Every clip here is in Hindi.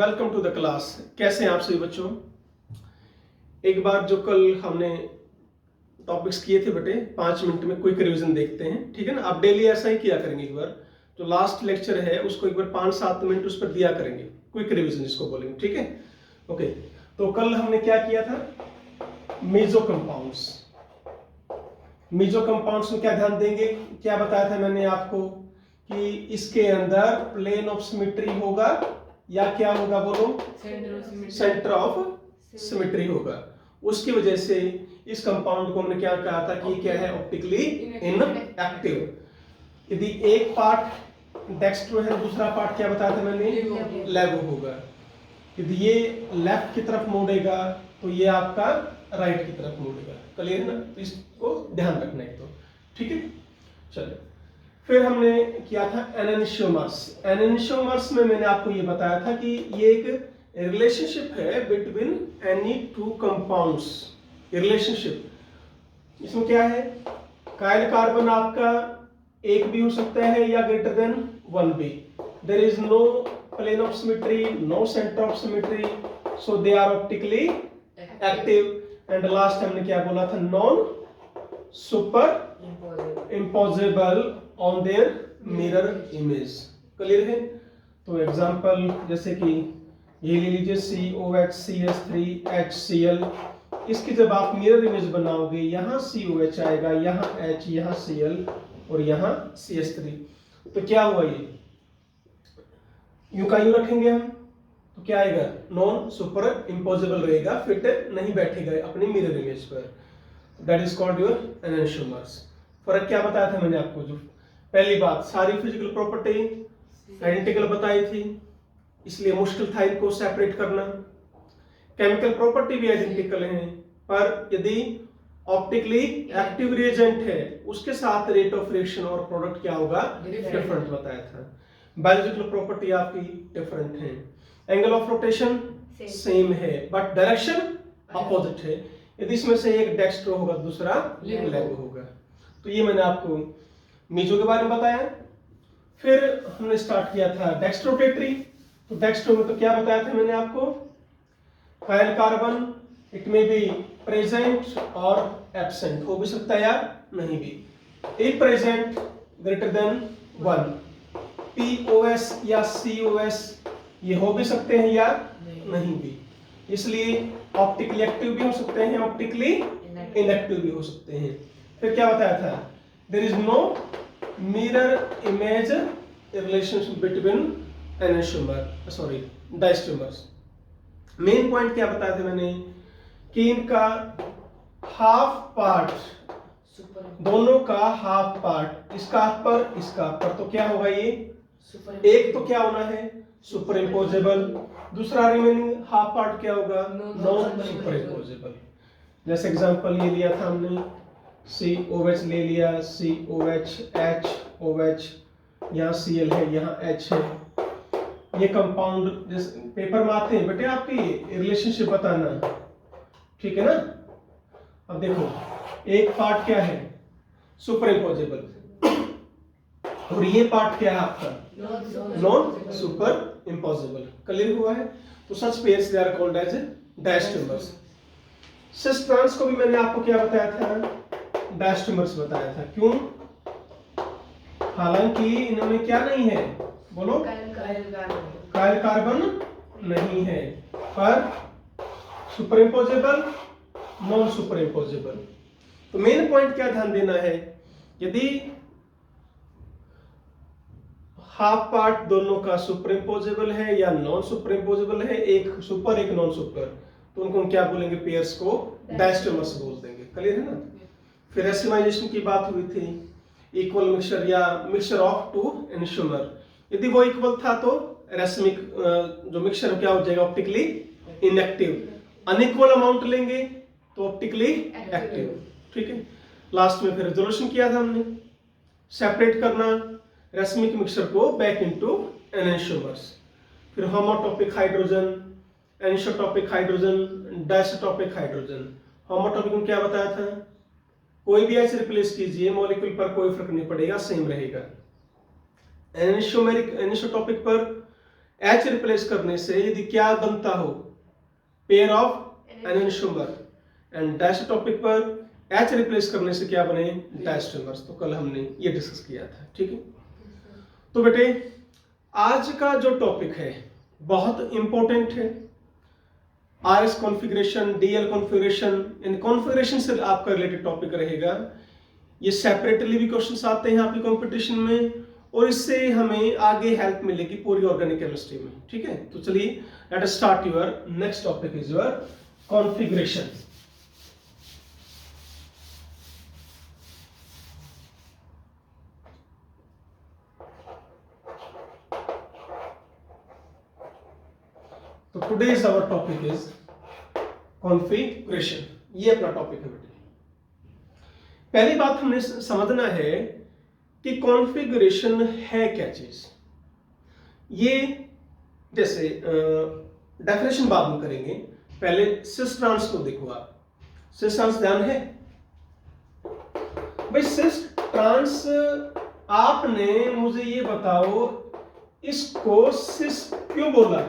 Welcome to the class. कैसे हैं आप सभी बच्चों? एक बार जो कल हमने टॉपिक्स किए थे बेटे 5 मिनट में क्विक रिवीजन देखते हैं, ठीक है ना। आप डेली ऐसा ही किया करेंगे। एक बार जो लास्ट लेक्चर है उसको एक बार 5-7 मिनट उस पर दिया करेंगे, क्विक रिवीजन जिसको बोलेंगे, ठीक है। ओके, तो कल हमने क्या किया था? मेजो कंपाउंड्स। मेजो कंपाउंड्स में क्या ध्यान देंगे? क्या बताया था मैंने आपको कि इसके अंदर प्लेन ऑफ सिमेट्री होगा या क्या होगा? बोलो, सेंटर ऑफ सिमेट्री होगा। उसकी वजह से इस कंपाउंड को हमने क्या कहा था कि क्या है? Optically inactive. यदि एक पार्ट डेक्स्ट्रो है, दूसरा पार्ट क्या बताया था मैंने? लेवो होगा। यदि ये लेफ्ट की तरफ मुड़ेगा तो ये आपका राइट की तरफ मुड़ेगा। क्लियर ना? तो इसको ध्यान रखना है, तो ठीक है। चलिए, फिर हमने किया था एनेंशियोमर्स। एनेंशियोमर्स में मैंने आपको ये बताया था कि ये एक रिलेशनशिप है between any two compounds. Relationship इसमें क्या है? काइल कार्बन आपका एक भी हो सकता है या ग्रेटर देन 1 भी। There is no plane of symmetry, no centre of symmetry, so they are optically active. And last हमने क्या बोला था? Non superimposable on their mirror image. Clear है? तो एग्जांपल जैसे कि ये ले लीजिए COHCS3HCl। इसकी जब आप मिरर इमेज बनाओगे, यहाँ COH आएगा, यहाँ H, यहाँ Cl और यहाँ CS3। तो क्या हुआ? ये यूं का यूं रखेंगे हम तो क्या आएगा? नॉन सुपर इम्पोजिबल रहेगा, फिट नहीं बैठेगा अपनी मिरर इमेज पर। That is called your enantiomers. फर्क क्या बताया था मैंने आपको? जो पहली बात, सारी फिजिकल प्रॉपर्टी आइडेंटिकल बताई थी, इसलिए मुश्किल था इनको सेपरेट करना। केमिकल प्रॉपर्टी भी आइडेंटिकल है, पर यदि ऑप्टिकली एक्टिव रिएजेंट है उसके साथ रेट ऑफ रिएक्शन और प्रोडक्ट क्या होगा? डिफरेंट बताया था। बायोलॉजिकल प्रॉपर्टी आपकी डिफरेंट है। एंगल ऑफ रोटेशन सेम है बट डायरेक्शन अपोजिट है। यदि इसमें से एक डेक्स्ट्रो होगा, दूसरा लेवो होगा। तो ये मैंने आपको मेजो के बारे में बताया। फिर हमने स्टार्ट किया था डेक्स्ट्रोटेट्री। तो डेक्स्ट्रो में तो क्या बताया था मैंने आपको? काइल कार्बन इट में बी प्रेजेंट और एब्सेंट, हो भी सकता है या नहीं भी। ए प्रेजेंट ग्रेटर देन 1, POS या COS ये हो भी सकते हैं या नहीं भी। इसलिए ऑप्टिकली एक्टिव भी हो सकते हैं, ऑप्टिकली इनएक्टिव भी हो सकते हैं। फिर क्या बताया था? There is no mirror image relationship between diastereomers. Main point क्या बताया था मैंने कि इनका हाफ पार्ट, दोनों का हाफ पार्ट, इसका पर इसका पर, तो क्या होगा? ये एक तो क्या होना है? Super imposable. दूसरा रिमेनिंग हाफ पार्ट क्या होगा? Non super imposable. जैसे एग्जांपल ये लिया था हमने, COH ले लिया, COH HOH, यहाँ Cl है, यहाँ H है। ये कंपाउंड जैसे पेपर में आते हैं बेटे आपके रिलेशनशिप बताना, ठीक है ना। अब देखो, एक पार्ट क्या है? सुपर इम्पोजेबल, और ये पार्ट क्या है आपका? Non super impossible. क्लियर हुआ है? तो such pairs they are called as diastereomers. Cis trans को भी मैंने आपको क्या बताया था? डायस्ट्रोमर्स बताया था। क्यों? हालांकि इनमें क्या नहीं है? बोलो, काइल कार्बन नहीं है, पर super imposable, non super imposable. तो मेन पॉइंट क्या ध्यान देना है? यदि हाफ पार्ट दोनों का सुपर इम्पोजेबल है या नॉन सुपर इम्पोजेबल है, एक सुपर एक नॉन सुपर, तो उनको हम क्या बोलेंगे? पेयर्स को डायस्ट्रोमर्स बोल देंगे। क्लियर है ना? फिर रेसिमाइजेशन की बात हुई थी, इक्वल मिक्सचर या मिक्सचर ऑफ टू एनेंशियोमर। यदि वो इक्वल था तो रेसमिक जो मिक्सचर क्या हो जाएगा? Optically inactive. अनइक्वल अमाउंट लेंगे तो ऑप्टिकली एक्टिव, ठीक है। लास्ट में फिर रेजोल्यूशन किया था हमने, सेपरेट करना रेसमिक मिक्सचर को बैक इनटू एनेंशियोमर्स। फिर होमोटॉपिक हाइड्रोजन, एनिसोटॉपिक हाइड्रोजन, डायसोटॉपिक हाइड्रोजन। होमोटॉपिक में क्या बताया था? कोई भी ऐसे रिप्लेस कीजिए, मॉलिक्यूल पर कोई फर्क नहीं पड़ेगा, सेम रहेगा। एनिसोमेरिक एनिसोटॉपिक पर एच रिप्लेस करने से यदि क्या बनता हो, pair of enantiomer, and dash topic पर एच रिप्लेस करने से क्या बने, डायस्टेमर्स। तो कल हमने ये डिस्कस किया था, ठीक है। तो बेटे आज का जो टॉपिक है बहुत इंपॉर्टेंट है, RS configuration, DL configuration, in configuration से आपका रिलेटेड टॉपिक रहेगा। ये सेपरेटली भी क्वेश्चंस आते हैं आपकी कंपटीशन में, और इससे हमें आगे हेल्प मिलेगी पूरी ऑर्गेनिक केमिस्ट्री में, ठीक है। तो चलिए let us start your next topic is your configuration. तो today's our topic is configuration, ये अपना टॉपिक है बेटे। पहली बात हमने समझना है कि कॉन्फ़िगरेशन है क्या चीज। ये जैसे डेफिनेशन बाद में करेंगे, पहले सिस ट्रांस को देखो आप। सिस ट्रांस ध्यान है भाई, सिस ट्रांस आपने मुझे ये बताओ इसको सिस क्यों बोला।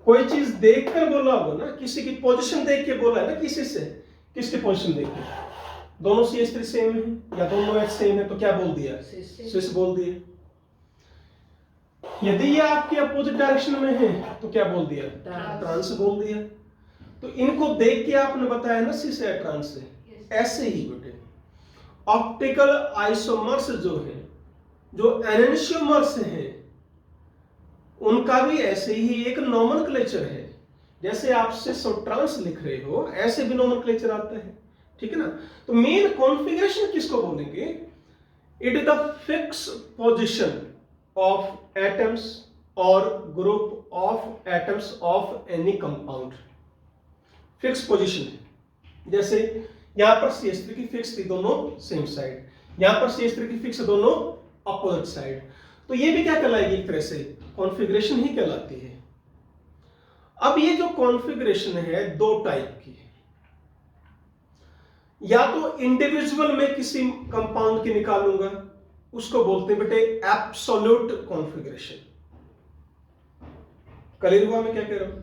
कोई चीज देखकर बोला होगा ना, किसी की पोजीशन देख के बोला है ना, किसी से किसकी पोजीशन देख के, दोनों CH3 सेम है या दोनों H सेम है तो क्या बोल दिया, सिस बोल दिया। यदि ये आपके अपोजिट डायरेक्शन में है तो क्या बोल दिया, ट्रांस बोल दिया। तो इनको देख के आपने बताया ना सिस है ट्रांस है। ऐसे ही बेटे ऑप्टिकल आइसोमर्स जो है, जो एनेंशियोमर्स हैं, उनका भी ऐसे ही एक नोमेनक्लेचर है। जैसे आप सिस और ट्रांस लिख रहे हो ऐसे भी नोमेनक्लेचर आता है, ठीक है ना। तो मेन कॉन्फ़िगरेशन किसको बोलेंगे, it is the fix position of atoms और group of atoms of any compound. Fix position है, जैसे यहां पर CH3 की फिक्स थी दोनों सेम साइड, यहां पर CH3 की फिक्स दोनों अपोजिट साइड। तो ये भी क्या कहलाएगी, एक तरह से कॉन्फ़िगरेशन ही कहलाती है। अब ये जो कॉन्फ़िगरेशन है दो टाइप की है, या तो इंडिविजुअल में किसी कंपाउंड की निकालूंगा, उसको बोलते हैं बेटे एब्सोल्यूट कॉन्फ़िगरेशन। क्लियर हुआ मैं क्या कह रहा हूं,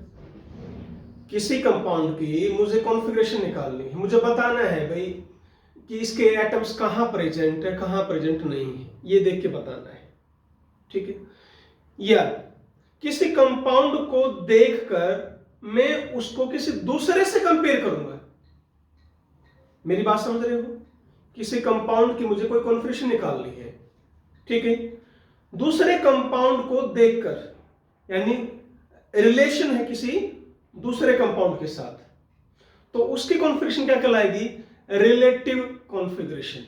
किसी कंपाउंड की मुझे कॉन्फ़िगरेशन निकालनी है, मुझे बताना है भाई कि इसके एटम्स कहां प्रेजेंट है कहां प्रेजेंट नहीं है, ये देख के बताना है, ठीक है। या किसी कंपाउंड को देखकर मैं उसको किसी दूसरे से कंपेयर करूंगा। मेरी बात समझ रहे हो, किसी कंपाउंड की मुझे कोई कॉन्फ़िगरेशन निकालनी है, ठीक है, दूसरे कंपाउंड को देखकर, यानी रिलेशन है किसी दूसरे कंपाउंड के साथ, तो उसकी कॉन्फ़िगरेशन क्या कहलाएगी, रिलेटिव कॉन्फ़िगरेशन।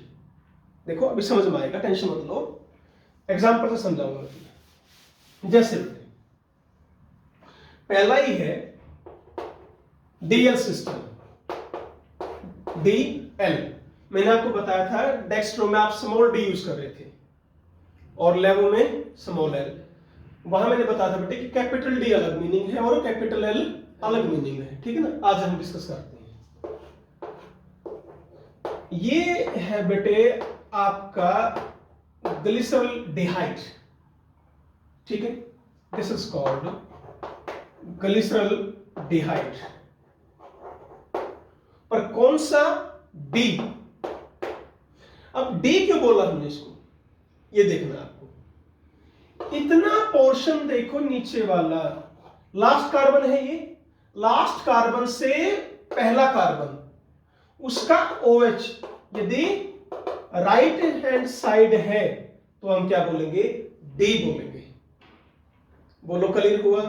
देखो अभी समझ में आएगा, टेंशन मत लो, एग्जांपल से समझाऊंगा। जैसे पहला ही है डीएल सिस्टम, DL। मैंने आपको बताया था डेक्स्ट्रो में आप स्मॉल डी यूज कर रहे थे और लेवो में स्मॉल एल। वहां मैंने बताया था बेटे कि कैपिटल डी अलग मीनिंग है और कैपिटल एल अलग मीनिंग है, ठीक है ना। आज हम डिस्कस करते हैं। ये है बेटे आपका ग्लिसरॉल्डिहाइड, ठीक है, दिस इज कॉल्ड ग्लिसरॉल्डिहाइड। पर कौन सा, डी। अब डी क्यों बोला हमने इसको, ये देखना आपको। इतना पोर्शन देखो नीचे वाला, लास्ट कार्बन है ये, लास्ट कार्बन से पहला कार्बन, उसका OH यदि राइट हैंड साइड है तो हम क्या बोलेंगे, डी बोलेंगे। बोलो क्लियर हुआ।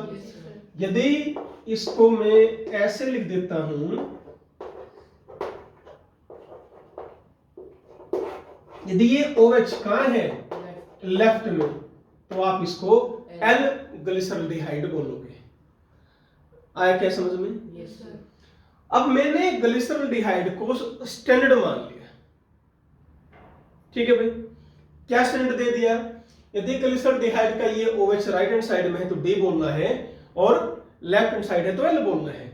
यदि इसको मैं ऐसे लिख देता हूं, यदि ये OH कहां है, लेफ्ट में, तो आप इसको L ग्लिसरॉल्डिहाइड बोलोगे। आया क्या समझ में? Yes, sir. अब मैंने ग्लिसरॉल्डिहाइड को स्टैंडर्ड मान लिया, ठीक है भाई। क्या स्टैंडर्ड दे दिया, यदि ग्लिसरॉल्डिहाइड का ये OH राइट हैंड साइड में है तो D बोलना है और लेफ्ट हैंड साइड है तो L बोलना है।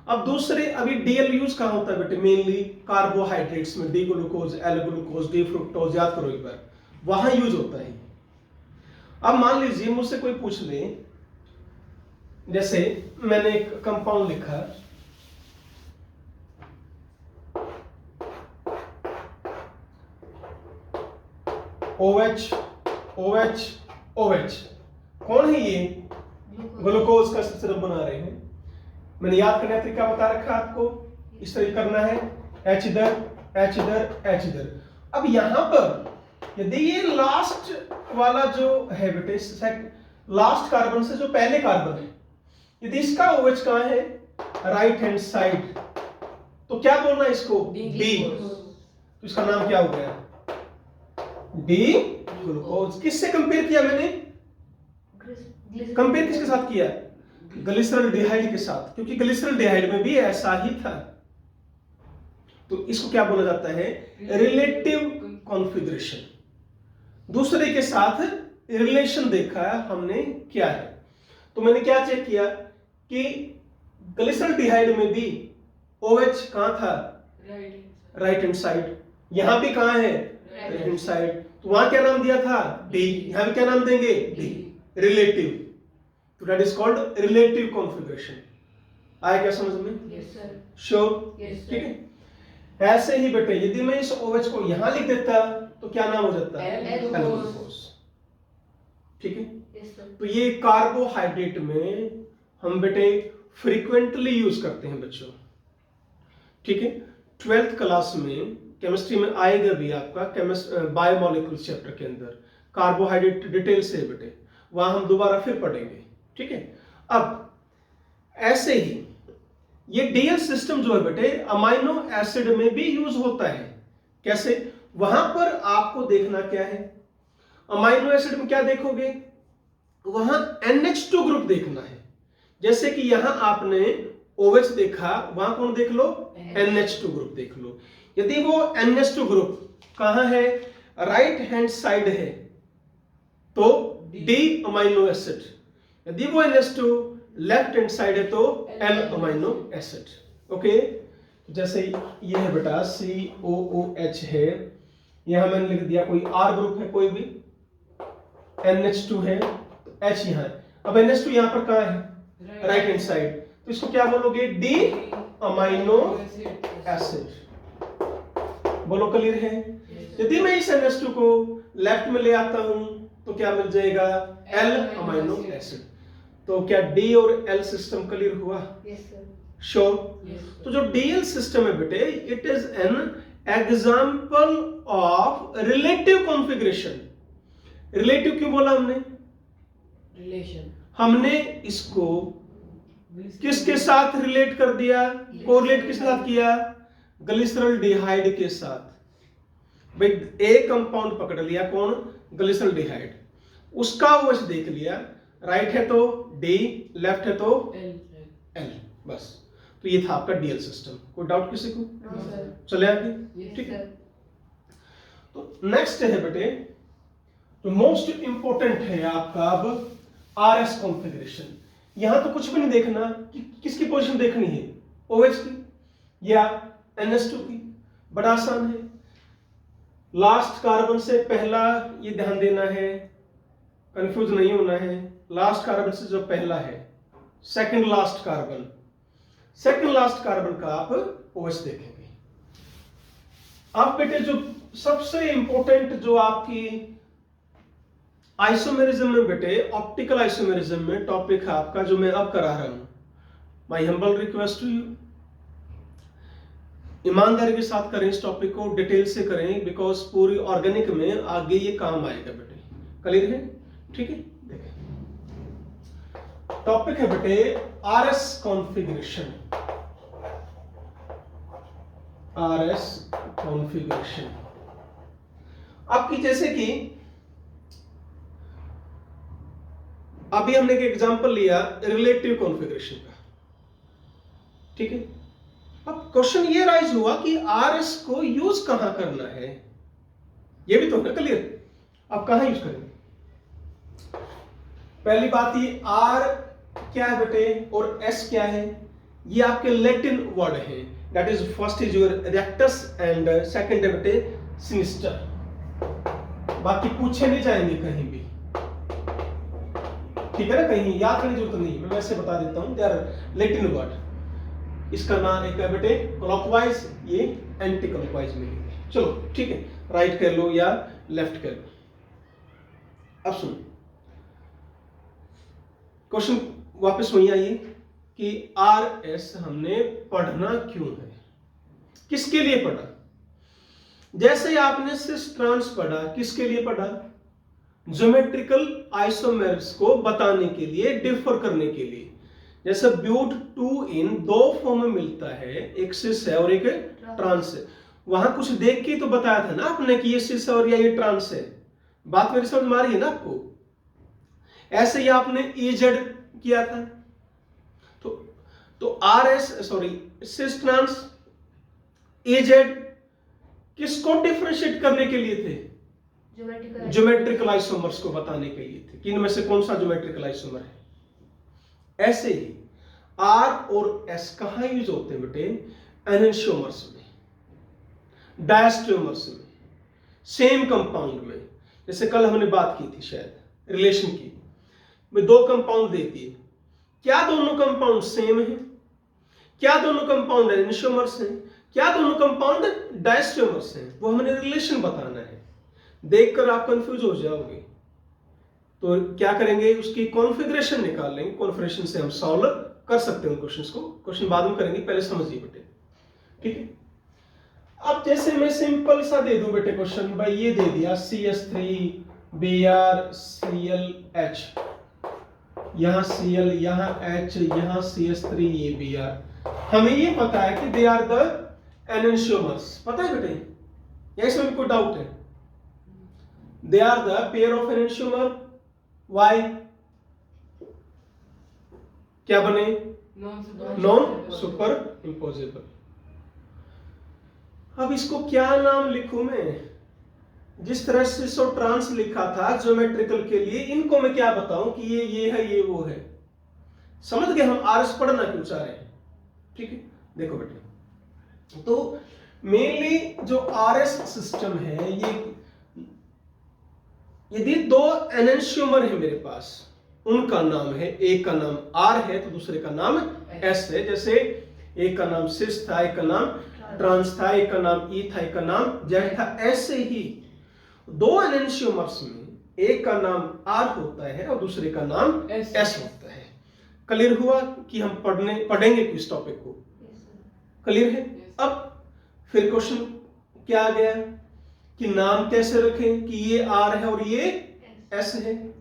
अब दूसरे, अभी DL यूज कहां होता है बेटे, मेनली कार्बोहाइड्रेट्स में, D glucose, L glucose, D fructose, याद करो एक बार, वहां यूज होता है। अब मान लीजिए मुझसे कोई पूछ ले, जैसे मैंने एक कंपाउंड लिखा, OH OH OH, कौन है ये? ग्लूकोज का सिरप बना रहे हैं। मैंने याद करने का तरीका बता रखा है आपको, इस तरह करना है, H इधर H इधर H इधर। अब यहां पर यदि ये लास्ट वाला जो है बेटे, लास्ट कार्बन से जो पहले कार्बन है, यदि इसका OH कहां है? राइट हैंड साइड, तो क्या बोलना है इसको? D। तो इसका नाम क्या हो गया? D glucose. किससे कंपेयर किया मैंने? कंपेयर किसके साथ किया? ग्लिसरॉल्डिहाइड के साथ, क्योंकि ग्लिसरॉल्डिहाइड में भी ऐसा ही था। तो इसको क्या बोला जाता है? Relative configuration. दूसरे के साथ रिलेशन देखा हमने क्या है। तो मैंने क्या चेक किया कि ग्लिसरॉल्डिहाइड में भी OH कहां था? Right hand side. यहां भी कहां है? Right hand side. तो वहां क्या नाम दिया था? D। यहां भी क्या नाम देंगे? D। रिलेटिव। तो that is called relative configuration. आया क्या समझ में? Yes sir. श्योर? ठीक है। ऐसे ही बेटे यदि मैं इस OH को यहां लिख देता तो क्या नाम हो जाता? L-ग्लूकोज। ठीक है। Yes sir. तो ये कार्बोहाइड्रेट में हम बेटे फ्रीक्वेंटली यूज करते हैं बच्चों। ठीक है। 12th क्लास में केमिस्ट्री में आएगा भी आपका बायोमोलिक्यूल चैप्टर के अंदर कार्बोहाइड्रेट डिटेल से बेटे, वहां हम दोबारा फिर पढ़ेंगे। ठीक है। अब ऐसे ही ये डीएल सिस्टम जो है बेटे अमाइनो एसिड में भी यूज होता है। कैसे? वहां पर आपको देखना क्या है? अमाइनो एसिड में क्या देखोगे? वहां NH2 ग्रुप देखना है। जैसे कि यहां आपने OH देखा, वहां कौन देख लो? NH2 ग्रुप देख लो। यदि वो NH2 ग्रुप कहां है? राइट हैंड साइड है तो D अमाइनो एसिड। यदि वो NH2 लेफ्ट हैंड साइड है तो L अमाइनो एसिड। ओके। जैसे ये है बेटा COOH है, यहां मैंने लिख दिया कोई R ग्रुप है, कोई भी NH2 है तो H यहां है। अब NH2 यहां पर कहां है? Right hand side. तो इसको क्या बोलोगे? D amino acid. बोलो क्लियर है? यदि मैं इस NH2 को लेफ्ट में ले आता हूं तो क्या मिल जाएगा? L amino acid. तो क्या D और L सिस्टम क्लियर हुआ? Yes sir. श्योर? तो जो DL सिस्टम है बेटे, it is an example of relative configuration. Relative क्यों बोला हमने? रिलेशन। हमने इसको किसके साथ रिलेट कर दिया? कोरिलेट किसके साथ किया? ग्लिसरॉल्डिहाइड के साथ। भाई एक कंपाउंड पकड़ लिया, कौन? ग्लिसरॉल्डिहाइड। उसका OH देख लिया, राइट है तो D, लेफ्ट है तो L। बस। तो ये था आपका डीएल सिस्टम। कोई डाउट किसी को? No sir. चले आगे। ठीक है। सर। तो नेक्स्ट है बेटे जो मोस्ट इंपोर्टेंट है आपका अब RS कॉन्फ़िगरेशन। यहां तो कुछ भी नहीं देखना कि किसकी पोजीशन देखनी है, OH की या NH2 की। बड़ा आसान है। लास्ट कार्बन से पहला ये ध्यान देना है, कंफ्यूज नहीं होना है। लास्ट कार्बन से जो पहला है, second last carbon, second last carbon का आप OH देखेंगे। अब बेटे जो सबसे इंपॉर्टेंट जो आपकी आइसोमेरिज्म में बेटे, ऑप्टिकल आइसोमेरिज्म में टॉपिक है आपका, जो मैं अब करा रहा हूं। My humble request to you, ईमानदारी के साथ करें इस टॉपिक को, डिटेल से करें, बिकॉज पूरी ऑर्गेनिक में आगे ये काम आएगा बेटे। क्लियर है? ठीक है। देखें टॉपिक है बेटे RS कॉन्फ़िगरेशन। RS कॉन्फ़िगरेशन आपकी, जैसे कि अभी हमने एक एग्जांपल लिया रिलेटिव कॉन्फ़िगरेशन का। ठीक है। अब क्वेश्चन ये राइज हुआ कि RS को यूज कहां करना है, ये भी तो है क्लियर। अब कहां यूज करेंगे? पहली बात, ये R क्या है बेटे और S क्या है? ये आपके लैटिन वर्ड है। That is first is your rectus and second है बेटे सिनिस्टर। बाकी पूछे नहीं जाएंगे कहीं भी। ठीक है ना, कहीं याद करने की जरूरत नहीं, मैं वैसे बता देता हूँ, दे आर लैटिन वर्ड। इसका नाम एक है बेटे क्लॉकवाइज, ये एंटी क्लॉकवाइज मिलेंगे। चलो ठीक है, राइट कर लो या लेफ्ट कर लो। अब सुनो क्वेश्चन वापस वही आइए कि आर एस हमने पढ़ना क्यों है, किसके लिए पढ़ा। जैसे आपने सिस ट्रांस पढ़ा, किसके लिए पढ़ा, ज्योमेट्रिकल आइसोमेर्स को बताने के लिए, डिफर करने के लिए। जैसे ब्यूट 2 इन दो फॉर्म में मिलता है, एक सिस है और एक ट्रांस है। वहां कुछ देख के तो बताया था ना आपने कि ये सिस है और ये ट्रांस है। बात मेरी समझ में आ रही है ना आपको। ऐसे ही आपने EZ किया था, तो RS sorry cis trans EZ किसको डिफरेंशिएट करने के लिए थे, ज्योमेट्रिकल आइसोमर्स को बताने के लिए थे कि इनमें से कौन सा ज्योमेट्रिकल आइसोमर है। ऐसे ही R और S कहां यूज होते हैं बेटे, एनेंशियोमर्स में, डायस्ट्रोमर्स में, सेम कंपाउंड में। जैसे कल हमने बात की थी शायद रिलेशन की, में दो कंपाउंड दे दिए, क्या दोनों कंपाउंड सेम है, क्या दोनों कंपाउंड एनेंशियोमर्स हैं, क्या दोनों कंपाउंड डायस्ट्रोमर्स हैं, वो हमने रिलेशन बताना है। देखकर आप कंफ्यूज हो जाओगे तो क्या करेंगे, उसकी कॉन्फ़िगरेशन निकाल लेंगे, कॉन्फ़िगरेशन से हम सॉल्व कर सकते हैं क्वेश्चंस को। क्वेश्चन बाद में करेंगे, पहले समझिए बेटे, ठीक है। अब जैसे मैं सिंपल सा दे दूं बेटे क्वेश्चन, भाई ये दे दिया CH3BrClH, यहां Cl, यहां H, यहां CH3, ये Br। हमें ये पता है कि दे आर द एनेंशियोमर्स, पता है बेटे, या इसमें कोई डाउट है? They are the pair of enantiomer. Why, क्या बने, नॉन सुपर इंपोजेबल। अब इसको क्या नाम लिखूं मैं, जिस तरह से सो ट्रांस लिखा था ज्योमेट्रिकल के लिए, इनको मैं क्या बताऊं कि ये है, ये वो है। समझ गए हम आरएस पढ़ना क्यों चाह रहे हैं, ठीक है। देखो बेटे, तो मेनली जो आरएस सिस्टम है, ये यदि दो एनेंशियोमर है मेरे पास, उनका नाम है, एक का नाम आर है तो दूसरे का नाम एस है। जैसे एक का नाम सिस था, एक का नाम ट्रांस था, एक का नाम ई था, एक का नाम जेड था। ऐसे ही दो एनेंशियोमर्स में एक का नाम आर होता है और दूसरे का नाम एस होता है। क्लियर हुआ कि हम पढ़ेंगे इस टॉपिक को, क्लियर है। अब फिर क्वेश्चन क्या आ गया कि नाम कैसे रखें, कि ये आर है और ये एस है।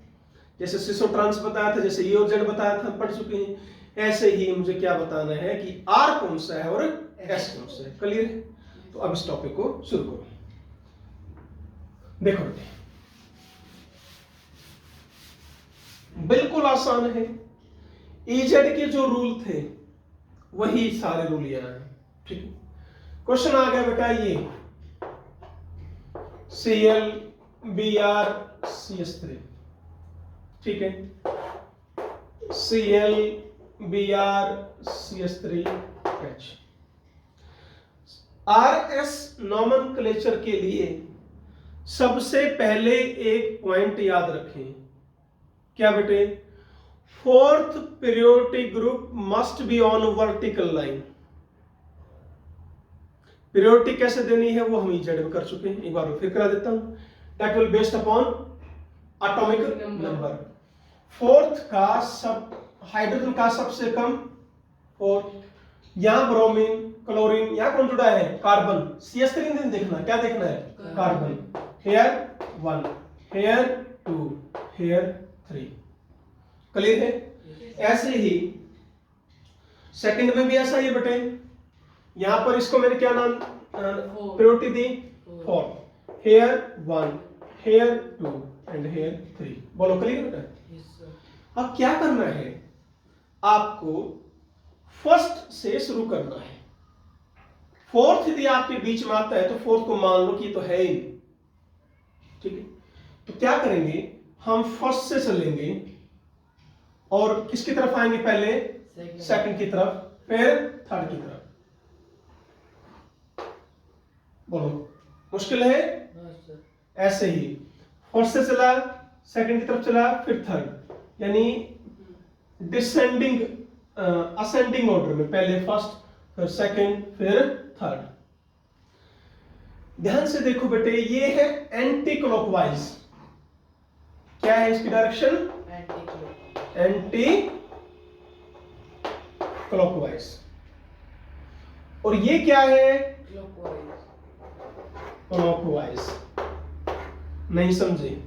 जैसे सिसो ट्रांस बताया था, जैसे ये और जेड बताया था, पढ़ चुके हैं। ऐसे ही मुझे क्या बताना है कि आर कौन सा है और एस कौन सा है। क्लियर है। तो अब इस टॉपिक को शुरू करो। देखो बेटे, बिल्कुल आसान है। EZ के जो रूल थे वही सारे रूल यहां है, ठीक है। क्वेश्चन आ गया बेटा, ये Cl Br CH3, ठीक है। Cl Br CH3H। RS nomenclature के लिए सबसे पहले एक पॉइंट याद रखें, क्या बेटे, fourth periodic group must be on vertical line. Periodic कैसे देनी है वो हम EZ में कर चुके हैं, एक बार फिर करा देता हूं। That will based upon atomic number. Fourth का सब हाइड्रोजन का सबसे कम फोर्थ, यहां ब्रोमीन, क्लोरीन, यहां कौन जुड़ा है, कार्बन। CH3 नहीं देखना, क्या देखना है, carbon. Here 1, here 2, here 3। Clear है। ऐसे ही सेकंड में भी ऐसा ही बेटे, यहां पर इसको मैंने क्या नाम प्रायोरिटी दी, 4। Here 1, here 2 and here 3। बोलो क्लियर बेटा। अब क्या करना है, आपको फर्स्ट से शुरू करना है। फोर्थ यदि आपके बीच में आता है तो फोर्थ को मान लो कि तो है ही, ठीक है। तो क्या करेंगे, हम फर्स्ट से चलेंगे और किसकी तरफ आएंगे, पहले सेकंड की तरफ, फिर थर्ड की तरफ। बोलो मुश्किल है। ऐसे ही फर्स्ट से चला, सेकंड की तरफ चला, फिर थर्ड। यानी डिसेंडिंग असेंडिंग ऑर्डर में, पहले फर्स्ट, फिर सेकंड, फिर थर्ड। ध्यान से देखो बेटे, ये है एंटी क्लॉकवाइज। क्या है इसकी डायरेक्शन? Anti clockwise. और ये क्या है? क्लॉकवाइज। नहीं समझे?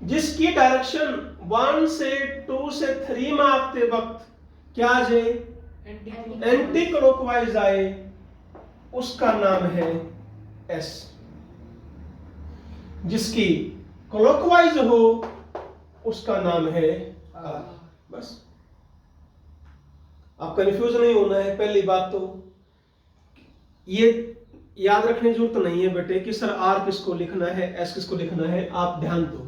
जिसकी डायरेक्शन 1 से 2 से 3 में आते वक्त क्या आ जाए? एंटी क्लॉकवाइज आए, उसका नाम है एस। जिसकी क्लॉकवाइज हो उसका नाम है आर। बस, आप कंफ्यूज नहीं होना है। पहली बात तो ये याद रखने की जरूरत नहीं है बेटे कि सर आर किसको लिखना है, एस किसको लिखना है। आप ध्यान दो,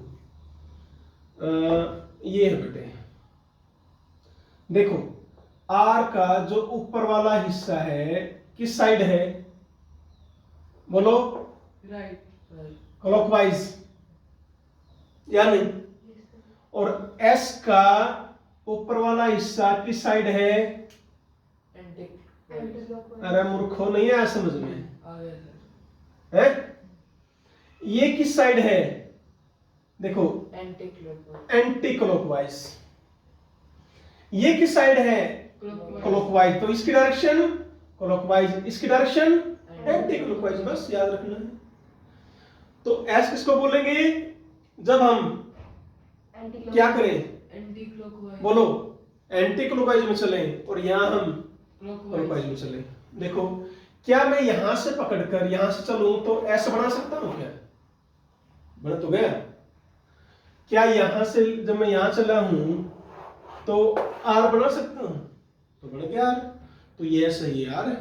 ये है बेटे, देखो आर का जो ऊपर वाला हिस्सा है किस साइड है? बोलो, राइट। क्लॉकवाइज या नहीं? और एस का ऊपर वाला हिस्सा किस साइड है? अरे मूर्खो, नहीं आया समझ में? है? ये किस साइड है? देखो, एंटी क्लॉकवाइज। ये किस साइड है? क्लॉकवाइज। तो इसकी डायरेक्शन क्लॉकवाइज, इसकी डायरेक्शन एंटी क्लॉकवाइज। बस याद रखना है। तो एस किसको बोलेंगे जब हम क्या करें? Anti clockwise. बोलो, एंटी क्लॉकवाइज में चले और यहां हम क्लॉकवाइज में चले। देखो, क्या मैं यहां से पकड़कर यहां से चलूं तो एस बना सकता हूं? क्या बना तो गया? क्या यहां से जब मैं यहां चला हूं तो आर बना सकता हूं? तो बन गया आर। तो ये सही आर है।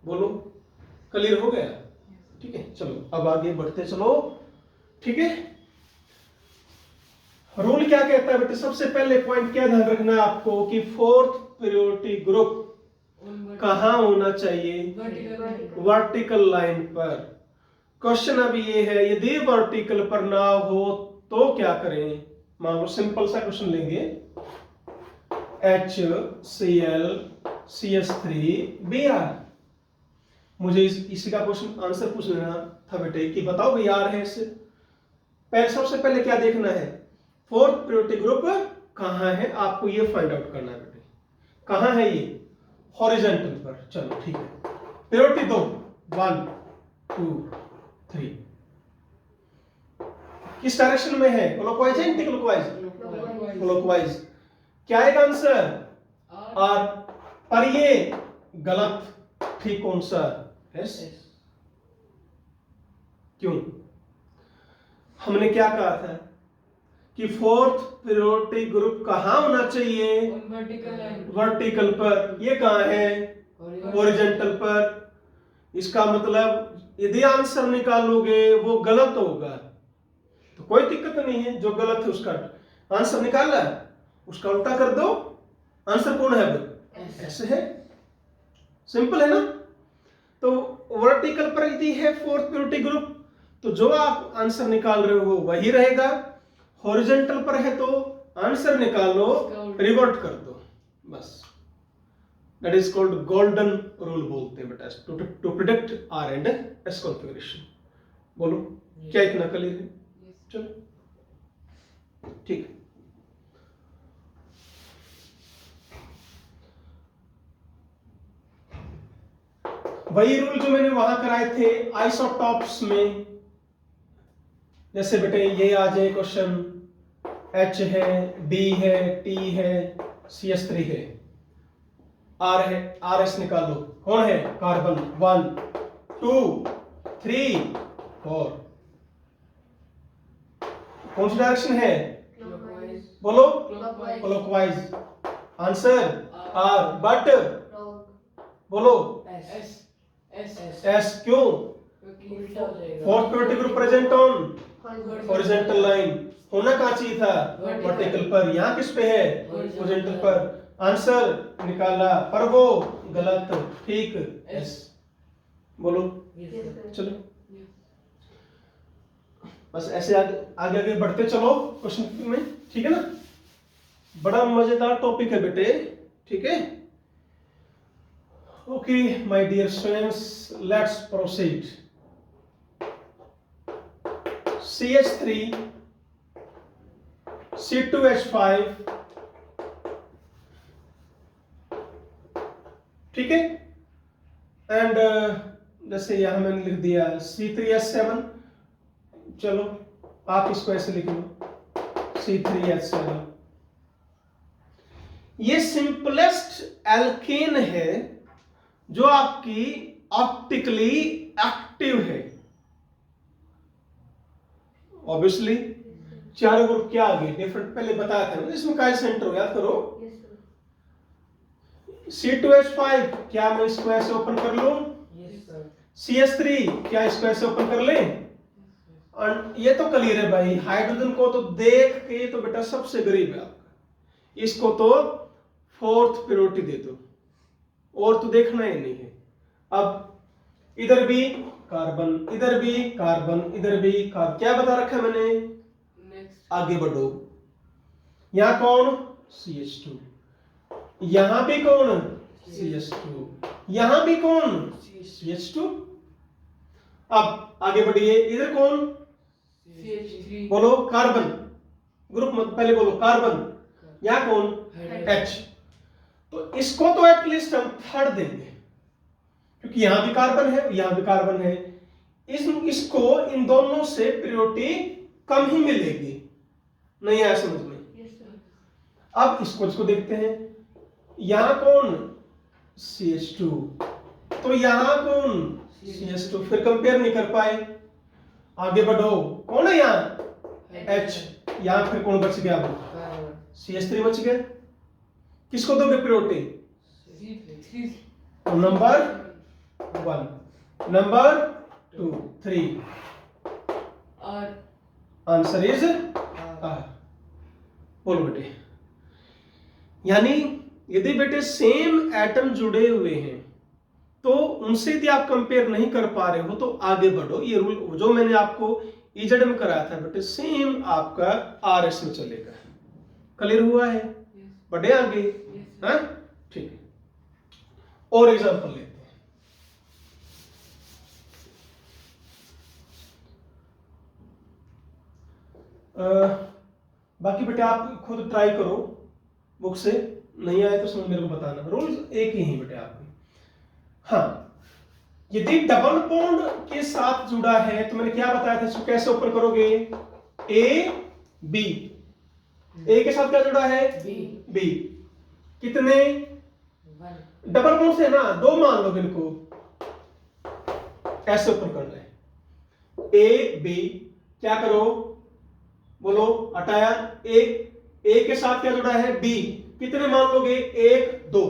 बोलो, क्लियर हो गया? ठीक है, चलो अब आगे बढ़ते चलो। ठीक है, रूल क्या कहता है बेटे? सबसे पहले पॉइंट क्या ध्यान रखना है आपको कि फोर्थ प्रायोरिटी ग्रुप कहां होना चाहिए? वर्टिकल लाइन पर। क्वेश्चन अभी ये है, यदि वर्टिकल पर ना हो तो क्या करें? मान लो सिंपल सा क्वेश्चन लेंगे, HCl CH3 Br। मुझे इसी का क्वेश्चन आंसर पूछ लेना था बेटे कि बताओ भाई आर है इससे। पहले सबसे पहले क्या देखना है? फोर्थ प्रायोरिटी ग्रुप कहां है, आपको ये फाइंड आउट करना है बेटे। कहां है ये? हॉरिजॉन्टल पर। चलो ठीक है, प्रायोरिटी दो, 1 2 3। किस डायरेक्शन में है? क्लॉकवाइज है एंटी क्लॉकवाइज? क्लॉकवाइज। क्या आएगा आंसर? आर। पर ये गलत, ठीक कौन सा? एस। क्यों? हमने क्या कहा था कि फोर्थ प्रायोरिटी ग्रुप कहां होना चाहिए? वर्टिकल पर। ये कहां है? हॉरिजॉन्टल पर। इसका मतलब यदि आंसर निकालोगे वो गलत होगा तो कोई दिक्कत नहीं है, जो गलत है उसका आंसर निकाला उसका उल्टा कर दो। आंसर कौन है? ऐसे है, सिंपल है ना? तो वर्टिकल पर यदि है फोर्थ प्रायोरिटी ग्रुप तो जो आप आंसर निकाल रहे हो वही रहेगा। हॉरिजॉन्टल पर है तो आंसर निकालो, रिवर्ट कर दो, बस। That is called golden rule बोलते हैं बेटा, to predict R and S configuration. बोलो, क्या इतना क्लियर है? चलो ठीक है। वही रूल जो मैंने वहां कराए थे आइसोटॉप्स में। जैसे बेटे ये आ जाए क्वेश्चन, H है, D है, T है, CH3 है, R है, RS निकालो। कौन है? कार्बन। 1 2 3 4। कौन सी डायरेक्शन है? बोलो, क्लॉकवाइज। Answer R. बट बोलो, एस। क्यों? Fourth priority group present on horizontal line. होना कहां चाहिए था? वर्टिकल पर। यहां किस पे है? हॉरिजॉन्टल पर। आंसर निकाला पर वो गलत, ठीक? एस। बोलो, चलो बस ऐसे आगे आगे आगे बढ़ते चलो क्वेश्चन में, ठीक है ना? बड़ा मजेदार टॉपिक है बेटे, ठीक है। Okay my dear students, let's proceed. CH3 C2H5, ठीक है। एंड जैसे यहां मैंने लिख दिया C3H7, चलो आप इसको ऐसे लिख लो C3H7। ये सिंपलेस्ट एल्केन है जो आपकी ऑप्टिकली एक्टिव है। ऑब्वियसली चारों ग्रुप क्या आ गए डिफरेंट, पहले बताया था ना, इसमें काय सेंटर हो, याद करो। C2H5 क्या मैं इसको ऐसे ओपन कर लूं? CH3 क्या इसको ऐसे ओपन कर लें? और ये तो क्लियर है भाई, हाइड्रोजन को तो देख के तो बेटा सबसे गरीब है आपका, इसको तो 4th प्रायोरिटी दे दो, और तो देखना ही नहीं है। अब इधर भी कार्बन, इधर भी कार्बन, इधर भी कार्बन, क्या बता रखा है मैंने? नेक्स्ट आगे बढ़ो। यहां कौन? CH2, यहां भी कौन? CH2, यहां भी कौन? CH2। अब आगे बढ़िए, इधर कौन? CH3 बोलो कार्बन, ग्रुप मत पहले बोलो कार्बन, यहां कौन? H। तो इसको तो एटलीस्ट हम थर्ड देंगे, क्योंकि यहां भी कार्बन है, यहां भी कार्बन है। इसको इन दोनों से प्रायोरिटी कम ही मिलेगी, नहीं आया समझ में? अब इसको देखते हैं, यहां कौन? CH2, तो यहां कौन? CH2, फिर कंपेयर नहीं कर पाए। आगे बढ़ो, कौन है यहां? H, यहां फिर कौन बच गया? CH3 बच गया। किसको दोगे प्रायोरिटी? Number 1, number 2, 3। और आंसर इज आर। बोलो बेटे, यानी यदि बेटे सेम एटम जुड़े हुए हैं तो उनसे यदि आप कंपेयर नहीं कर पा रहे हो तो आगे बढ़ो। ये रूल जो मैंने आपको इजेड में कराया था बेटे, सेम आपका RS में चलेगा। क्लियर हुआ है? बढ़े आगे, हाँ ठीक है। और एग्जांपल लेते हैं। बाकी बेटे आप खुद ट्राई करो बुक से, नहीं आए तो समझ मेरे को बताना। रूल एक ही है बेटे आपके। हाँ, यदि डबल बॉन्ड के साथ जुड़ा है तो मैंने क्या बताया था, इसको कैसे ओपन करोगे? A B, A के साथ क्या जुड़ा है? B। कितने? डबल बॉन्ड से ना, 2 मान लो इनको, ऐसे ओपन करना है। A B, क्या करो? बोलो, हटाया। A के साथ क्या जुड़ा है? B, कितने मान लोगे? 1 2,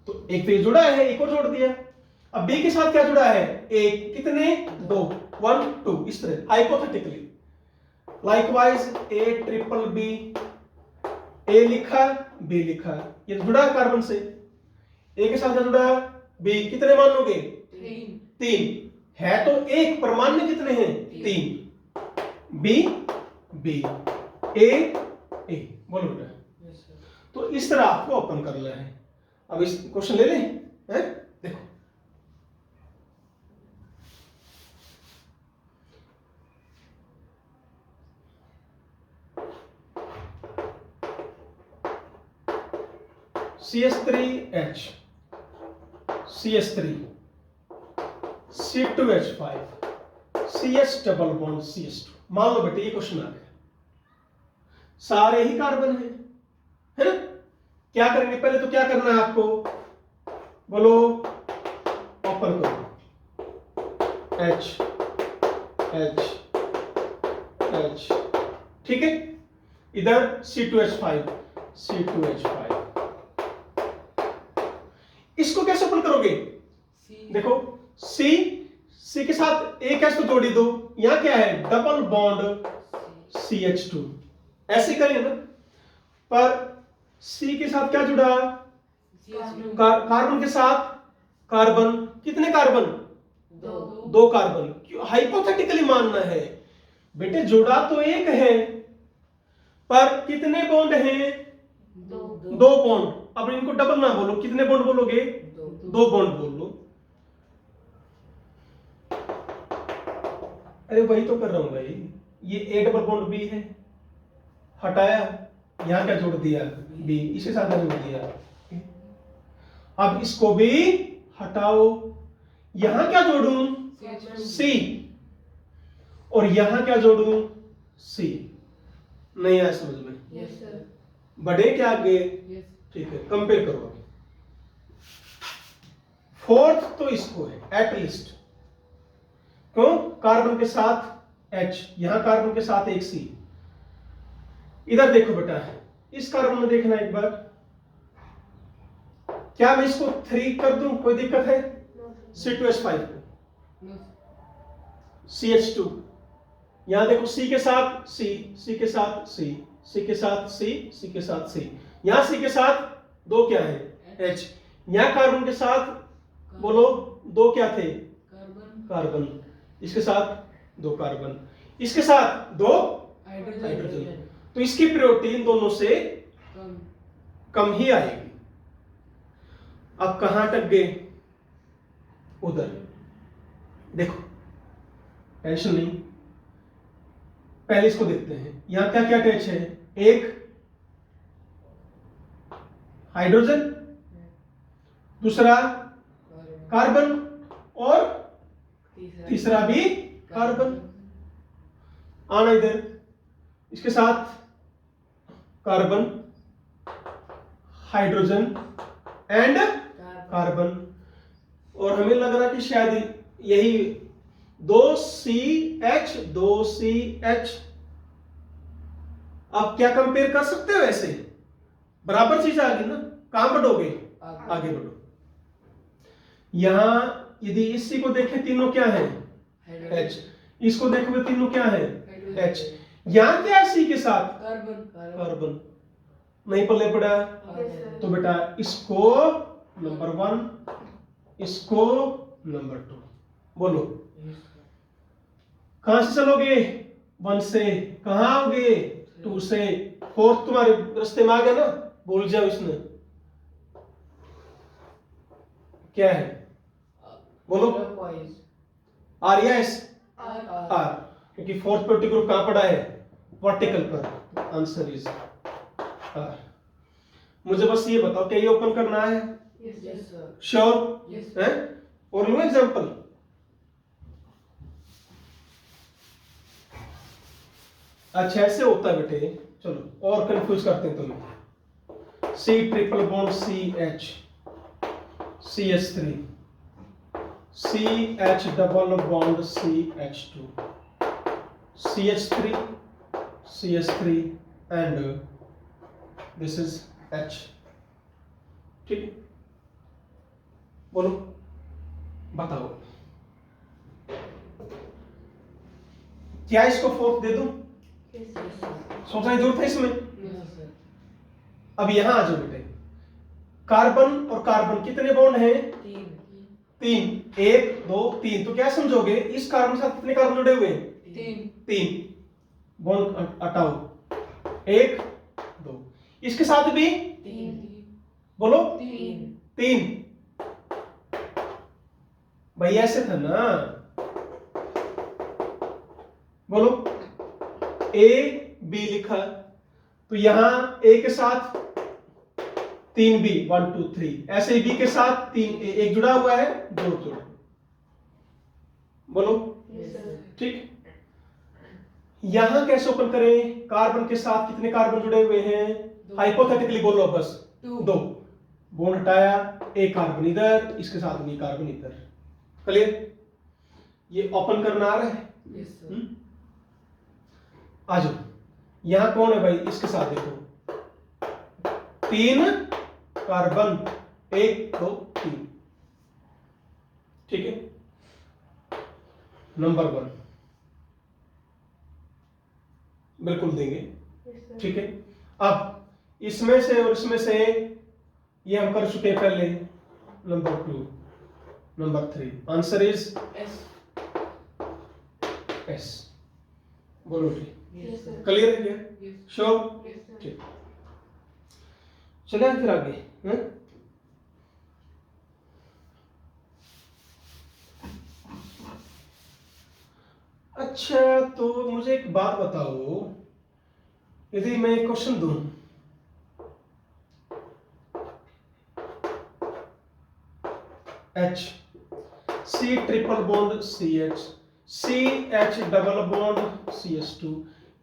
तो एक तो जुड़ा है, एक और जोड़ दिया। अब B के साथ क्या जुड़ा है? 1, कितने? 2 1 2, इस तरह hypothetically. Likewise A triple B, A लिखा B लिखा, ये जुड़ा है कार्बन से। A के साथ क्या जुड़ा है? B, कितने मान लोगे? 3 है, तो एक परमाणु कितने हैं? 3। B B A A, बोलो बेटा। तो इस तरह आपको ओपन करना है। अब इस क्वेश्चन ले लें, हैं? देखो, CH3H, CH3, C2H5, CH double bond CH2। मान लो बेटे ये क्वेश्चन आ गया, सारे ही कार्बन है ना? क्या करेंगे? पहले तो क्या करना है आपको? बोलो, ओपन करो। H H H, ठीक है। इधर C2H5, C2H5। इसको कैसे ओपन करोगे? देखो, C के साथ एक एच तो जोड़ी दो, यहां क्या है? डबल बॉन्ड CH2, ऐसे करेंगे ना। पर C के साथ क्या जुड़ा? कार्बन के साथ कार्बन, कितने कार्बन? 2 कार्बन। हाइपोथेटिकली मानना है बेटे, जुड़ा तो एक है, पर कितने बॉन्ड हैं? दो बॉन्ड। अब इनको डबल ना बोलो, कितने बॉन्ड बोलोगे? दो बॉन्ड बोल लो। अरे वही तो कर रहा हूं भाई, ये ए डबल बॉन्ड बी है, हटाया, यहां क्या जोड़ दिया? बी, इसके साथ क्या जोड़ दिया? अब इसको भी हटाओ, यहां क्या जोड़ूं? सी, और यहां क्या जोड़ूं? सी। नहीं आया समझ में? Yes sir. बढ़े क्या आगे? यस। ठीक है, कंपेयर करो। फोर्थ तो इसको है एटलीस्ट, क्यों? कार्बन के साथ H, यहां कार्बन के साथ एक C। इधर देखो बेटा, इस कार्बन में देखना एक बार, क्या मैं इसको 3 कर दूं? कोई दिक्कत है? C2H5 को CH2, यहां देखो C के साथ C, C के साथ C, C के साथ C, C के साथ C, यहां C के साथ दो क्या है? H, यहां कार्बन के साथ बोलो दो क्या थे? कार्बन, इसके साथ दो कार्बन, इसके साथ दो हाइड्रोजन। तो इसकी प्रायोरिटी इन दोनों से कम ही आएगी। अब कहां अटक गए? उधर देखो, टेंशन नहीं, पहले इसको देखते हैं। यहां क्या क्या अटैच है? एक हाइड्रोजन, दूसरा कार्बन, और तीसरा भी कार्बन। आना इधर, इसके साथ कार्बन, हाइड्रोजन एंड कार्बन, और हमें लग रहा कि शायद यही 2CH 2CH। आप क्या कंपेयर कर सकते हो? ऐसे बराबर चीज आ गई ना, कहां बढ़ोगे? आगे बढ़ो। यहां यदि इसी को देखें, तीनों क्या है? H, इसको देखोगे तीनों क्या है? H। यहां क्या है? C के साथ कार्बन, नहीं पल्ले पड़ा, तो बेटा इसको नंबर 1, इसको नंबर 2 बोलो। कहां से चलोगे? 1 से। कहां आओगे? 2 से। 4 तुम्हारे रास्ते में आ गया ना, बोल जाओ इसमें क्या है? बोलो। आर या एस? आर, क्योंकि फोर्थ प्रोटी ग्रुप कहां पड़ा है? वर्टिकल पर। Answer is R. मुझे बस ये बताओ, क्या ये ओपन करना है? श्योर है? और लो एग्जांपल, अच्छा ऐसे होता है बेटे, चलो और कंफ्यूज करते हैं तुम्हें। C triple bond CH, CH3, CH double bond CH2, CH3, CH3 and this is H। ठीक है, बोलो, बताओ क्या इसको फोर्थ दे दूं? सोचने की जरूरत है इसमें। अब यहां आ जाओ बेटे, कार्बन और कार्बन कितने बॉन्ड हैं? 3, 1 2 3। तो क्या समझोगे? इस कार्बन के साथ कितने कार्बन जुड़े हुए हैं? 3 बॉन्ड हटाओ, 1 2, इसके साथ भी बोलो 3। भाई ऐसे था ना, बोलो A B लिखा, तो यहां A के साथ 3B 1 2 3, ऐसे ही B के साथ 3A, एक जुड़ा हुआ है, जोड़। बोलो ठीक। यहां कैसे ओपन करें? कार्बन के साथ कितने कार्बन जुड़े हुए हैं? हाइपोथेटिकली बोलो बस 2। बॉन्ड हटाया, एक कार्बन इधर, इसके साथ भी कार्बन इधर। क्लियर? ये ओपन करना आ रहा है? आ जाओ, यहां कौन है भाई? इसके साथ देखो, 3 कार्बन, 1 2 3। ठीक है, नंबर 1 बिल्कुल देंगे। ठीक है, अब इसमें से और इसमें से ये हम कर चुके पहले। Number 2, number 3, answer is S. बोलो ठीक, Yes, sir. क्लियर है क्या? Yes. श्योर? Yes, sir. ठीक, चले फिर आगे हैं? अच्छा, तो मुझे एक बात बताओ, यदि मैं एक क्वेश्चन दूं, H C triple bond CH CH double bond CH2,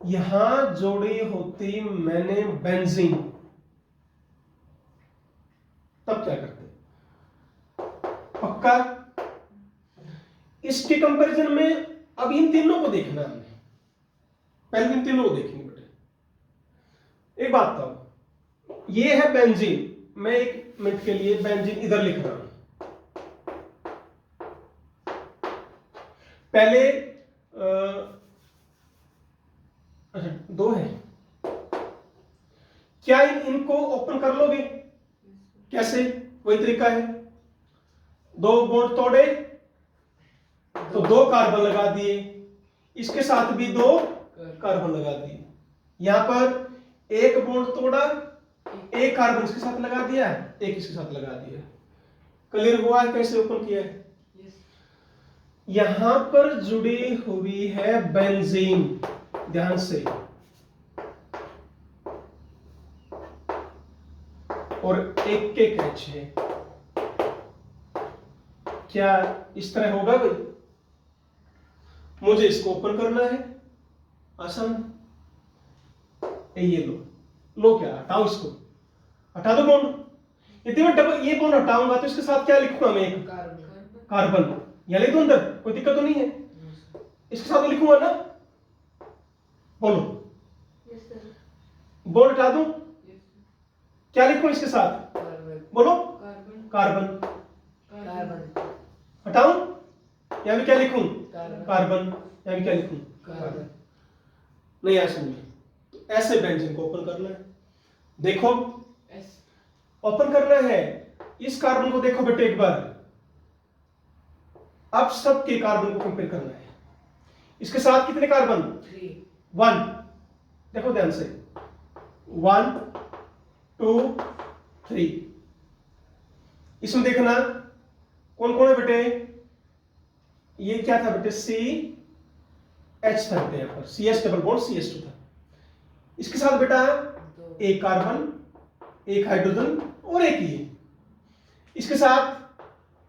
यहां जोड़ी होती मैंने बेंजीन, तब क्या करते? पक्का? इसके कंपैरिजन में अब इन तीनों को देखना हमने, पहले इन तीनों को देखेंगे बेटे। एक बात बताओ, ये है बेंजीन, मैं एक मिनट के लिए बेंजीन इधर लिख रहा हूं। पहले अच्छा, दो है, क्या इनको ओपन कर लोगे? कैसे? वही तरीका है, दो बॉन्ड तोड़े तो दो कार्बन लगा दिए, इसके साथ भी दो कार्बन लगा दिए, यहां पर एक बॉन्ड तोड़ा, एक कार्बन इसके साथ लगा दिया, एक इसके साथ लगा दिया। क्लियर हुआ है कैसे ओपन किया है? Yes. यहां पर जुड़ी हुई है बेंजीन, ध्यान से, और एक H है। क्या इस तरह होगा भाई? मुझे इसको ओपन करना है, आसान, ये लो क्या, हटाओ इसको, हटा दो बॉन्ड। यदि मैं डबल ये बॉन्ड हटाऊंगा तो इसके साथ क्या लिखूंगा मैं? एक Carbon. कार्बन, यहां लिख दो अंदर, कोई दिक्कत तो नहीं है? इसके साथ तो लिखूंगा ना? बोलो, Yes, sir. बॉन्ड हटा दूं, Yes, sir. क्या लिखूं इसके साथ? Carbon. बोलो, Carbon. कार्बन। Carbon. हटाऊं, यहां भी क्या लिखूं? Carbon. कार्बन, यहां भी क्या लिखूं? Carbon. नहीं आया समझ में? तो ऐसे बेंजीन को ओपन करना है, देखो S. ओपन करना है। इस कार्बन को देखो बेटे एक बार, अब सबके कार्बन को कंपेयर करना है। इसके साथ कितने कार्बन? 3. 1, देखो ध्यान से, 1 2 3। इसमें देखना कौन कौन है बेटे? ये क्या था बेटे? CH था बेटे, यहां पर CH डबल बॉन्ड CH2 था। इसके साथ बेटा 2. एक कार्बन, एक हाइड्रोजन और एक ये। इसके साथ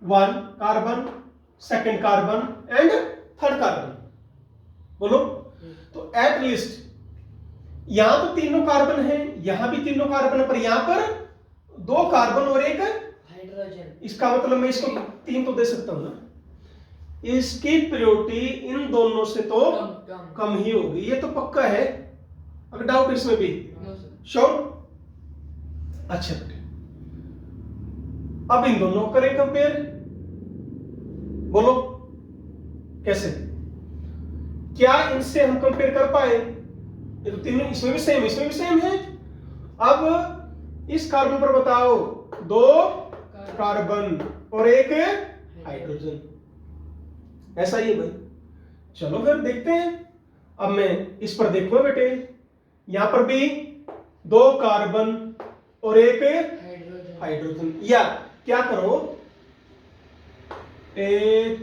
1 carbon, second carbon and third carbon. बोलो, तो एट लीस्ट यहां तो तीनों कार्बन है, यहां भी तीनों कार्बन है, पर यहां पर दो कार्बन और एक, Hydrogen. इसका मतलब मैं इसको 3 तो दे सकता हूं ना। इसकी प्रियोरिटी इन दोनों से तो Come. कम ही होगी, ये तो पक्का है। अगर डाउट इसमें भी? No, sir. श्योर? अच्छा बेटे, अब इन दोनों को करें कंपेयर। बोलो कैसे? क्या इनसे हम कंपेयर कर पाए? ये तो तीनों, इसमें भी सेम, इसमें भी सेम है। अब इस कार्बन पर बताओ, दो कार्बन और एक हाइड्रोजन, ऐसा ही है भाई। चलो फिर देखते हैं। अब मैं इस पर देखूंगा बेटे, यहां पर भी दो कार्बन और एक Hydrogen. हाइड्रोजन। या क्या करो,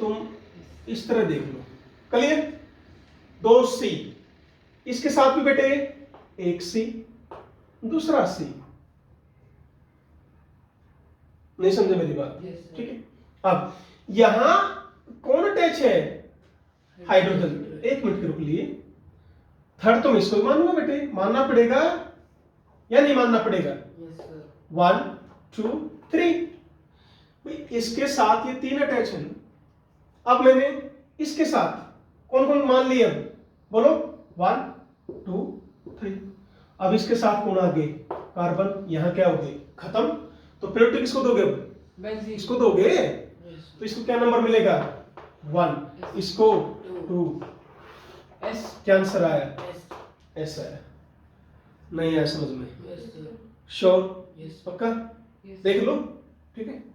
तुम इस तरह देख लो, क्लियर? 2 C, इसके साथ भी बेटे एक C, दूसरा C। नहीं समझे मेरी बात? Yes, sir. ठीक है। अब यहां कौन अटैच है? हाइड्रोजन। एक मिनट के रुक लिए, थर्ड तो मैं इसको मानूंगा बेटे, मानना पड़ेगा या नहीं मानना पड़ेगा? Yes, sir. 1 2 3, इसके साथ ये 3 अटैच है। अब मैंने इसके साथ कौन कौन मान लिए? अब बोलो, 1 2 3। अब इसके साथ कौन आगे? कार्बन, यहां क्या हो गए? खत्म। तो प्रियोरिटी किसको दोगे? अब Benzene. इसको दोगे, Yes. तो इसको क्या नंबर मिलेगा? 1, इसको 2। S. क्या आंसर आया? S. ऐसा है, नहीं आया समझ में? Yes, sir. श्योर? Yes. पक्का? Yes. देख लो, ठीक है।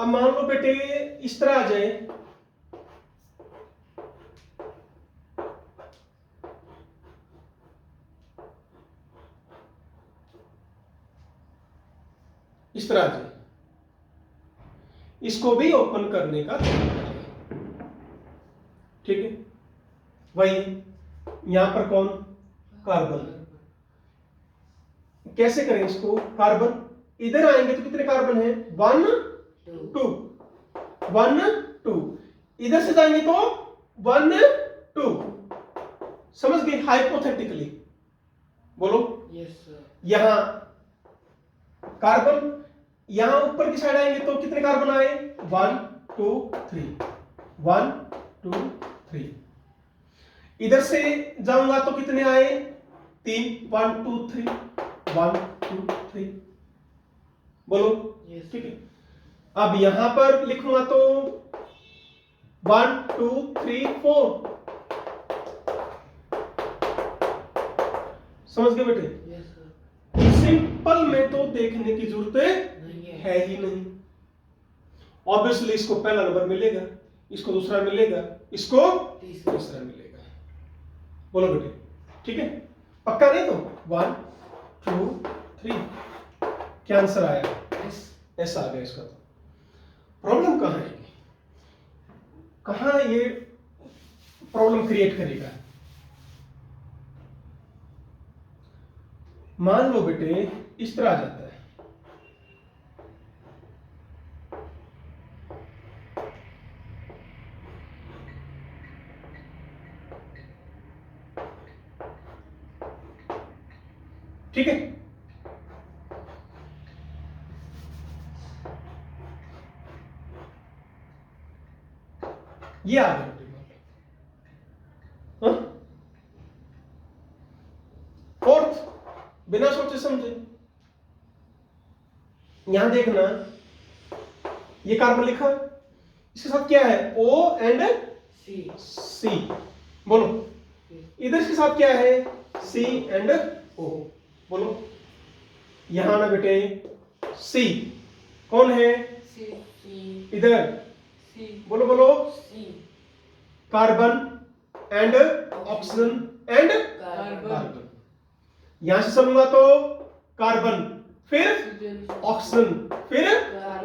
अब मान लो बेटे इस तरह आ जाए, इस तरह आ जाए, इसको भी ओपन करने का तरीका है, ठीक है। वही यहां पर कौन, कार्बन। कैसे करें इसको, कार्बन इधर आएंगे तो कितने कार्बन है, 1 2 1 2, इधर से जाएंगे तो 1 2, समझ गए, हाइपोथेटिकली बोलो। Yes sir. यहां कार्बन, यहां ऊपर की साइड आएंगे तो कितने कार्बन आए, 1 2 3 1 2 3, इधर से जाऊंगा तो कितने आए, 3 1 2 3 1 2 3, बोलो। यस ठीक है, अब यहां पर लिखूंगा तो 1 2 3 4, समझ गए बेटे। Yes sir. सिंपल में तो देखने की जरूरत नहीं है ही नहीं। ऑब्वियसली इसको पहला नंबर मिलेगा, इसको दूसरा मिलेगा, इसको तीसरा। तीसरा मिलेगा, बोलो बेटे। ठीक है, पक्का नहीं तो 1 2 3, क्या आंसर आया, यस। ऐसा आ गया इसका। तो प्रॉब्लम कहां है, कहां ये प्रॉब्लम क्रिएट करेगा। मान लो बेटे इस तरह आ जाता है, ठीक है। ये आ गया बेटे, हाँ? फोर्थ, बिना सोचे समझे यहां देखना, ये कार्बन लिखा, इसके साथ क्या है, O एंड सी। C, बोलो। इधर इसके साथ क्या है, C एंड O, बोलो। यहां ना बेटे C कौन है, सी। सी। इधर सी। बोलो बोलो, C. Carbon and oxygen and carbon. Carbon. यहां से समझूंगा तो कार्बन, फिर ऑक्सीजन, फिर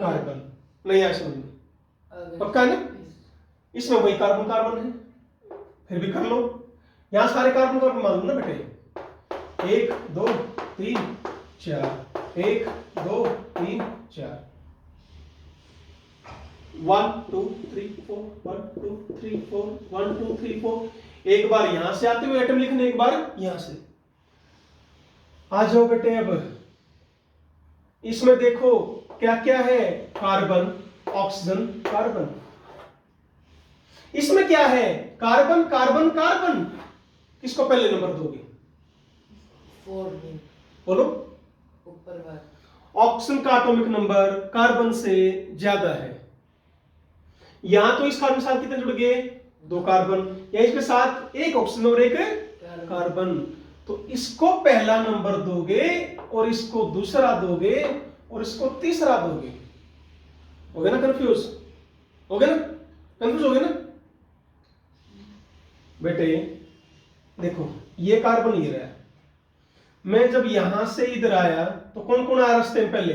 कार्बन, नहीं यहां समझ, पक्का है ना। इसमें वही कार्बन कार्बन है, फिर भी कर लो। यहां सारे कार्बन कार्बन मान लो ना बेटे, 1 2 3 4, 1 2 3 4, 1 2 3 4 1 2 3 4 1 2 3 4, एक बार यहां से आते हुए एटम लिखने, एक बार यहां से। आ जाओ बेटे, अब इसमें देखो क्या क्या है, कार्बन ऑक्सीजन कार्बन। इसमें क्या है, कार्बन कार्बन कार्बन, किसको पहले नंबर दोगे, 4 में बोलो। ऊपर बार। ऑक्सीजन का एटॉमिक नंबर कार्बन से ज्यादा है। यहां तो इस कार्बन के साथ कितने जुड़ गए, 2 कार्बन, या इसके साथ एक ऑक्सीजन और एक कार्बन, तो इसको पहला नंबर दोगे और इसको दूसरा दोगे और इसको तीसरा दोगे। हो गया ना कंफ्यूज, हो गया ना, कंफ्यूज हो गया ना बेटे। देखो ये कार्बन ये रहा, मैं जब यहां से इधर आया तो कौन कौन आया रास्ते में, पहले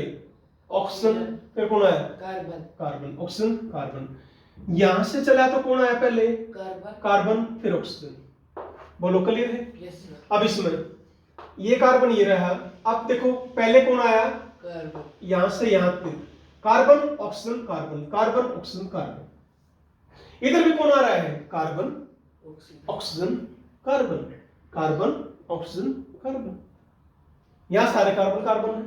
ऑक्सीजन, फिर कौन आया, कार्बन। Carbon oxygen carbon. यहां से चला तो कौन आया पहले, कार्बन। कार्बन फिर ऑक्सीजन, बोलो क्लियर है। Yes sir. अब इसमें ये कार्बन ये रहा, अब देखो पहले कौन आया, कार्बन। यहां से यहां तक carbon oxygen carbon carbon oxygen carbon. इधर भी कौन आ रहा है, carbon oxygen. Oxygen carbon carbon oxygen carbon. यहां सारे कार्बन कार्बन है,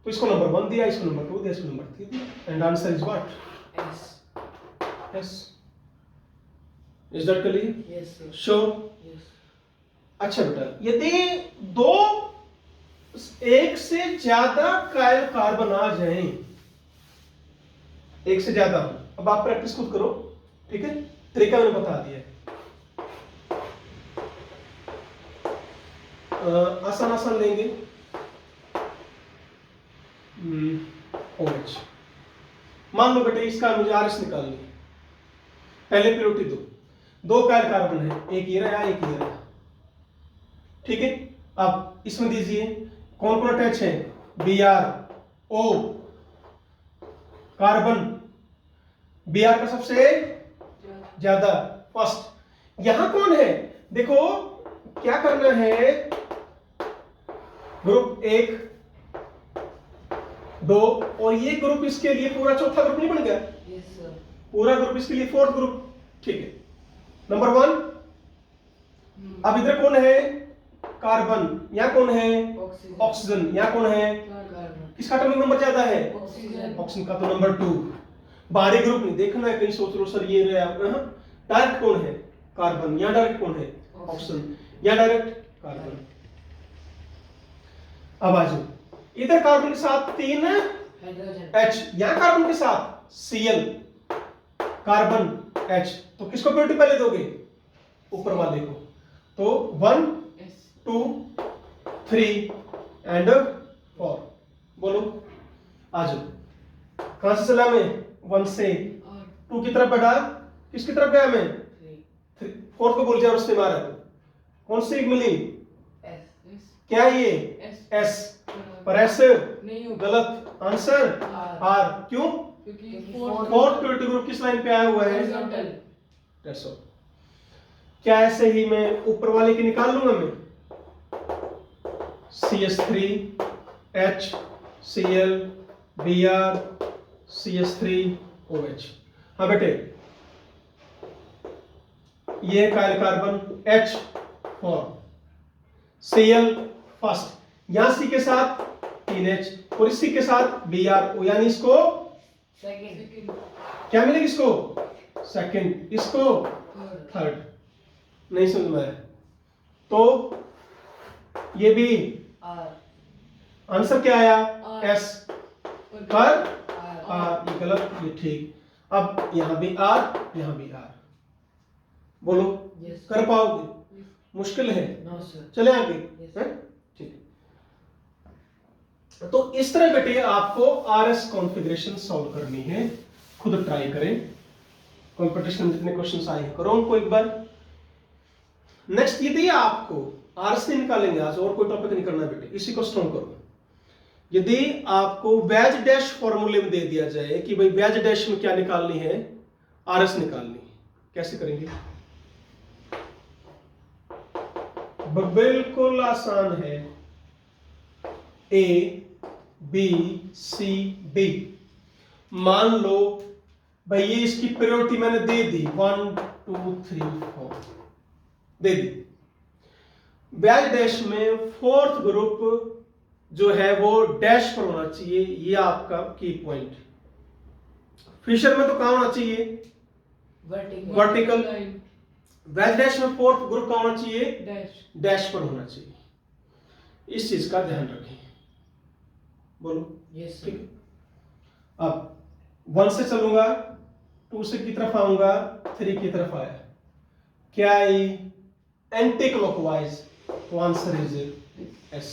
तो इसको नंबर 1 दिया, इसको नंबर 2 दिया, इसको नंबर 3 दिया, and answer is what, S. Yes. Is that clear, yes sir. Sure. Yes. अच्छा बेटा, यदि दो एक से ज्यादा कायल कार्बन आ जाएं, एक से ज्यादा, अब आप प्रैक्टिस खुद करो, ठीक है, तरीका मैंने बता दिया है। आसान आसान लेंगे, OH मान लो बेटे इसका मुझे आरएस निकालनी है, पहले प्रियोरिटी दो कायल कार्बन है, एक ये रहा एक ये रहा, ठीक है। अब इसमें दीजिए कौन कौन अटैच है, Br O कार्बन, Br का सबसे ज्यादा फर्स्ट। यहां कौन है, देखो क्या करना है, ग्रुप 1 2 और ये ग्रुप इसके लिए पूरा चौथा ग्रुप नहीं बन गया, Yes, sir. पूरा ग्रुप इसके लिए फोर्थ ग्रुप, ठीक है। नंबर 1, अब इधर कौन है, कार्बन, यहाँ कौन है, Oxygen. ऑक्सीजन, यहाँ कौन है, Carbon. किसका एटॉमिक नंबर ज्यादा है, Oxygen. ऑक्सीजन का, तो नंबर 2। बाहरी ग्रुप नहीं देखना है, कहीं सोच लो सर ये रहा, डायरेक्ट कौन है, कार्बन, यहाँ डायरेक्ट कौन है, ऑक्सीजन, यहाँ डायरेक्ट कार्बन। अब आ जाओ, इधर कार्बन के साथ 3 Hydrogen. H, यहाँ कार्बन के साथ Cl, कार्बन H, तो किसको प्रियोरिटी पहले दोगे, ऊपर वाले को, तो 1 Yes. 2 3 एंड 4, बोलो आ जाओ, कहां से चला मैं, 1 से, और 2 की तरफ बढ़ा, किसकी तरफ गया मैं, 3. 4 को बोल जाओ, उससे मारा, कौन सी मिली, S. Yes. क्या ये, S. S, पर S नहीं होगा. गलत, आंसर R. R, क्यों, क्योंकि फोर्थ प्रियोरिटी ग्रुप किस लाइन पे आया हुआ है, horizontal. That's all. क्या ऐसे ही मैं ऊपर वाले की निकाल लूंगा मैं, CS3 H Cl Br CS3 OH। हाँ बेटे, ये कायल carbon H form, Cl first, यहां C के साथ 3H और इसी के साथ Br, यानी इसको Second. क्या मिलेगा, इसको सेकंड, इसको Third. थर्ड। नहीं समझ में आया, तो ये भी R. आंसर क्या आया, R. S पर R. R, ये गलत ये ठीक। अब यहां भी R, यहां भी R, बोलो Yes. कर पाओगे, मुश्किल है, No, sir. चले आगे, Yes. हैं? ठीक है। तो इस तरह बेटे आपको RS कॉन्फ़िगरेशन सॉल्व करनी है, खुद ट्राई करें, कंपटीशन में जितने क्वेश्चंस आए हैं करो उनको एक बार। नेक्स्ट यदि आपको RS नहीं निकालेंगे आज, और कोई टॉपिक नहीं करना बेटे, इसी को स्ट्रॉन्ग करो। यदि आपको बैज डैश फॉर्मूले में दे दिया जाए कि भाई बैज डैश में क्या निकालनी है, RS निकालनी है, कैसे करेंगे, बिल्कुल आसान है, A B C D। मान लो भाई ये इसकी प्रायोरिटी मैंने दे दी 1 2 3 4 दे दी, बैज डैश में फोर्थ ग्रुप जो है वो डैश पर होना चाहिए, ये आपका की पॉइंट। फिशर में तो कहां होना चाहिए, Vertical. वर्टिकल। बैज डैश में फोर्थ ग्रुप कहां होना चाहिए, Dash. डैश पर होना चाहिए, इस चीज का ध्यान रखें, बोलो Yes, sir. ठीक है। अब 1 से चलूंगा, 2 से की तरफ आऊंगा, 3 की तरफ आया, क्या आई, एंटी क्लॉकवाइज, तो आंसर इज एस।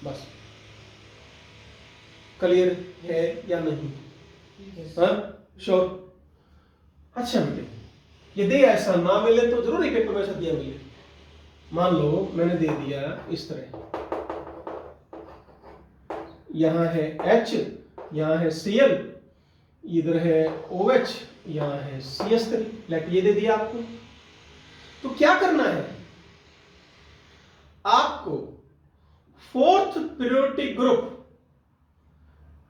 बस क्लियर है या नहीं, Yes. हाँ श्योर। अच्छा बेटे, यदि ऐसा ना मिले तो जरूर एक पेपर में ऐसा दिया मिले, मान लो मैंने दे दिया इस तरह, यहां है H, यहां है Cl, इधर है OH, यहां है CS3, लेट ये दे दिया आपको। तो क्या करना है आपको, फोर्थ प्रायोरिटी ग्रुप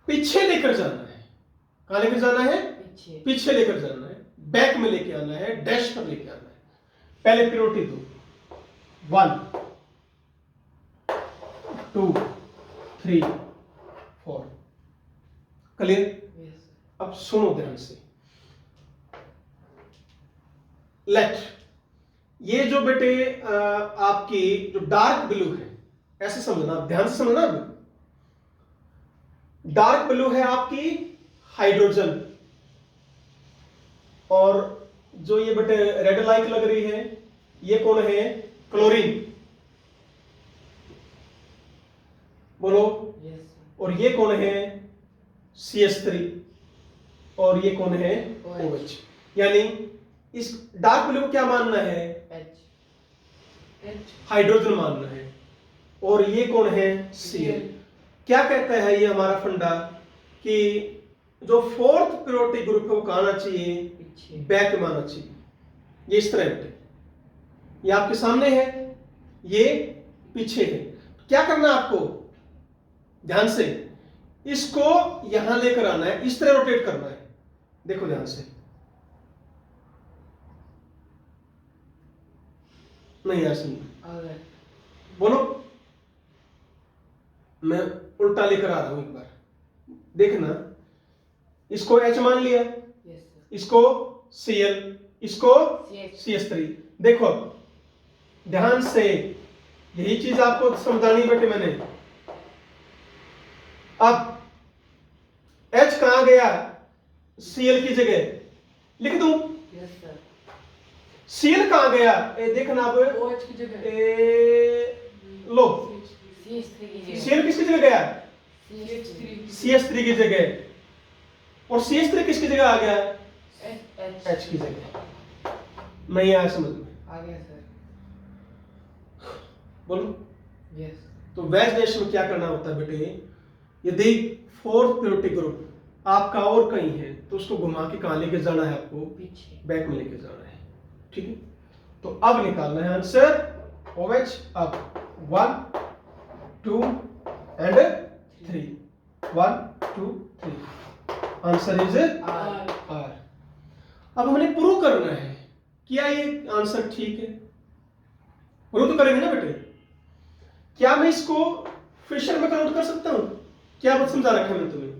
पीछे लेकर जाना है, कहां लेकर जाना है, पीछे. पीछे लेकर जाना है, बैक में लेके आना है, डैश पर लेके आना है। पहले प्रायोरिटी दो, 1 2 3 4, क्लियर। Yes, sir. अब सुनो ध्यान से, लेट ये जो बेटे आपकी जो डार्क ब्लू है, ऐसे समझना, ध्यान से समझना, डार्क ब्लू है आपकी हाइड्रोजन, और जो ये बेटे रेड लाइट लग रही है ये कौन है, क्लोरीन, बोलो। Yes, sir. और ये कौन है, CS3, और ये कौन है OH। OH। यानी इस डार्क ब्लू को क्या मानना है, H हाइड्रोजन मानना है, और ये कौन है Cl। क्या कहता है ये हमारा फंडा कि जो फोर्थ पीरियोडिक ग्रुप है वो कहाँ आना चाहिए, पीछे बैक में आना चाहिए। ये इस तरह है, ये आपके सामने है, ये पीछे है। क्या करना है आपको, ध्यान से इसको यहां लेकर आना है, इस तरह रोटेट करना है। देखो ध्यान से, नहीं यार सुन, अगर बोलो, मैं उल्टा लेकर आ रहा हूं एक बार, देखना। इसको H मान लिया, yes sir इसको Cl, इसको CH CH3। देखो ध्यान से, यही चीज आपको समझानी बेटे मैंने। अब H कहां गया, Cl की जगह लिख दूं, yes sir Cl कहां गया, ए देखना अब, OH की जगह लो CH3 की जगह Cl किसकी जगह गया, CH3 CH3 की जगह, और CH3 किसकी जगह आ गया, H H की जगह। नहीं आया समझ में, आ गया सर बोलो। yes तो वैज देश में क्या करना होता है बेटे, यदि फोर्थ पीरियोडिक ग्रुप आपका और कहीं है तो उसको घुमा के कहां लेके जाना है, आपको पीछे बैक में लेके जाना है, ठीक है। तो अब निकालना है आंसर OH। अब 1 2 and 3, 1 2 3, answer is R R। अब हमने प्रूव करना है क्या ये आंसर ठीक है, प्रूव तो करेंगे ना बेटे। क्या मैं इसको फिशर में कन्वर्ट कर सकता हूं, क्या बात समझा रखा है मैंने तुम्हें।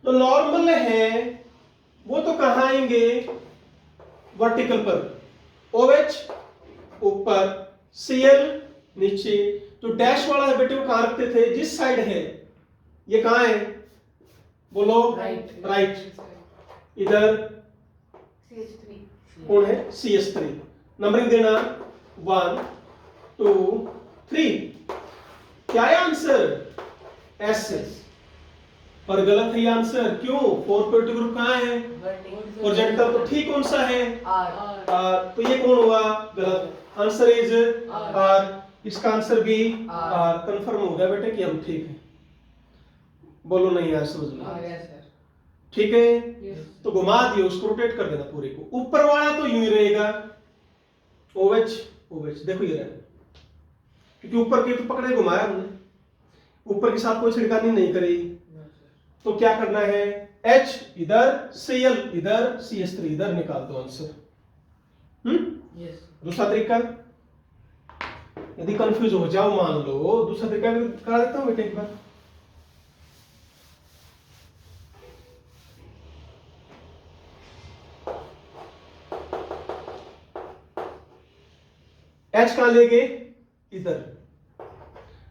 तो नॉर्मल है वो तो कहां आएंगे, वर्टिकल पर, OH ऊपर, Cl नीचे। तो डैश वाला है बेटे वो कहां रखते थे, जिस साइड है, ये कहां है, बोलो राइट। इधर CH3 कौन है, CH3। नंबरिंग देना 1 2 3, क्या है आंसर, S। पर गलत है ये आंसर, क्यों, फोर्थ पीरियोडिक ग्रुप कहां है, vertical होरिजेंटल। तो ठीक कौन सा है, R तो ये कौन हुआ, गलत। Answer is R। इसका आंसर भी R। कंफर्म हो गया बेटे कि हम ठीक है, बोलो नहीं यार समझ में, आ गया सर ठीक है। yes तो घुमा दियो, उसको रोटेट कर देना पूरे को। ऊपर वाला तो यूं ही रहेगा, OH OH देखो ये रहा, क्योंकि ऊपर के तो पकड़े घुमाया हमने, ऊपर के साथ कोई छिड़कानी नहीं करी। no sir तो क्या करना है, H इधर, Cl इधर, CH3 इधर, निकाल दो आंसर। yes दूसरा तरीका, यदि कंफ्यूज हो जाओ मान लो, दूसरा तरीका भी करा देता हूं बेटे एक बार। H कहां ले गए, इधर,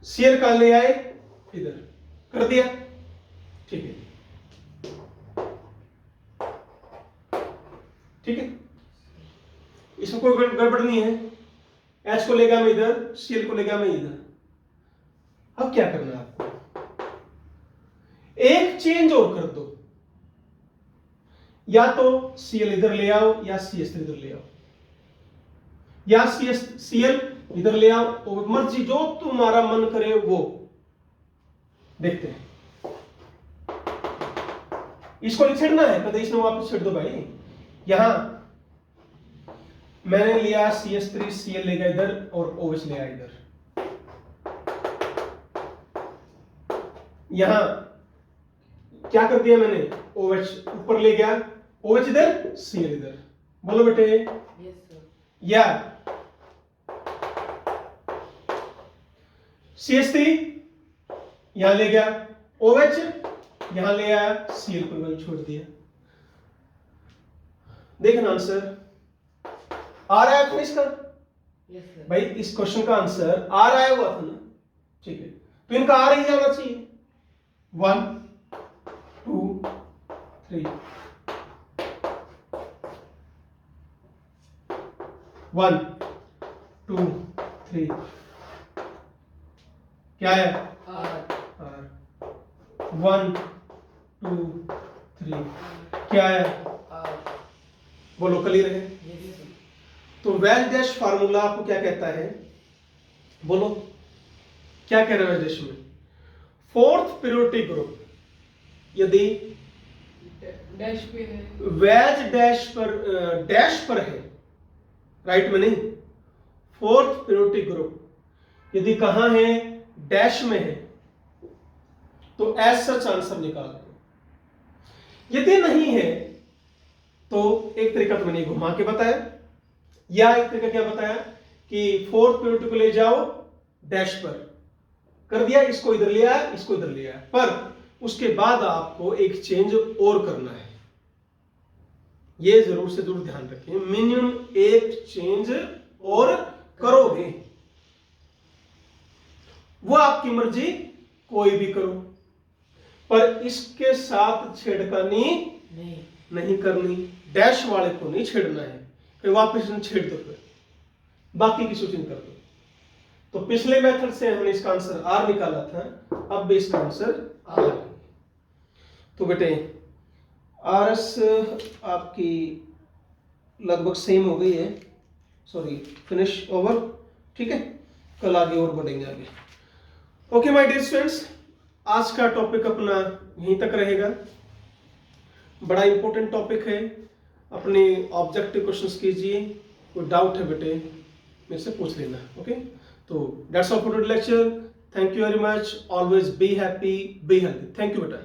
Cl कहां ले आए, इधर, कर दिया, ठीक है, ठीक है। इसमें कोई गड़बड़ नहीं है, H को लेगा मैं इधर, Cl को लेगा मैं इधर। अब क्या करना है आपको, एक चेंज और कर दो, या तो Cl इधर ले आओ या CH3 इधर ले आओ, या Cl इधर ले आओ, और मर्जी जो तुम्हारा मन करे वो देखते हैं। इसको नहीं छेड़ना है, कदे इसमें वापस छेड़ दो भाई। यहां मैंने लिया CH3, Cl लेगा इधर और OH ले आया इधर। यहां क्या कर दिया मैंने, OH ऊपर ले गया, OH इधर, Cl इधर। बोलो बेटे, yes sir या CH3 यहां ले गया, OH यहां ले आया, Cl को वहीं छोड़ दिया। देखना आंसर आ रहा है तो इसका, yes sir भाई इस क्वेश्चन का आंसर आ रहा है हुआ था ना, ठीक है। तो इनका आ रही जाना चाहिए, 1 2 3, 1 2 3, क्या है, R 1 2 3, क्या है, आर बोलो क्लियर है। यस सर तो वेज डैश फार्मूला आपको क्या कहता है, बोलो क्या कह रहे हैं वेज डैश में, फोर्थ पीरियोडिक ग्रुप यदि डैश पे है वेज डैश पर है, राइट में नहीं, फोर्थ पीरियोडिक ग्रुप यदि कहां है, डैश में है, तो एज सच आंसर निकाल दो। यदि नहीं है तो एक तरीका तो मैंने घुमा के बताया, या एक तरीका क्या बताया कि फोर्थ पीरियोडिक को ले जाओ डैश पर, कर दिया, इसको इधर ले आया, इसको इधर ले आया, पर उसके बाद आपको एक चेंज और करना है, ये जरूर से जरूर ध्यान रखें, मिनिमम एक चेंज और करोगे, वो आपकी मर्जी, कोई भी करो, पर इसके साथ छेड़खानी नहीं नहीं करनी, डैश वाले को नहीं छेड़ना है, फिर वापस छेड़ दो, फिर बाकी की स्विचिंग कर दो। तो पिछले मेथड से हमने इसका आंसर आर निकाला था, अब भी इसका आंसर आर। तो बेटे आर एस आपकी लगभग सेम हो गई है, सॉरी फिनिश ओवर, ठीक है, कल आगे और बढ़ेंगे आगे। ओके माय डियर स्टूडेंट्स, आज का टॉपिक अपना यहीं तक रहेगा, बड़ा इंपॉर्टेंट टॉपिक है, अपने ऑब्जेक्टिव क्वेश्चंस कीजिए, कोई डाउट है बेटे मेरे से पूछ लेना, ओके। तो that's all for today lecture, thank you very much, always be happy, be healthy, thank you बेटा।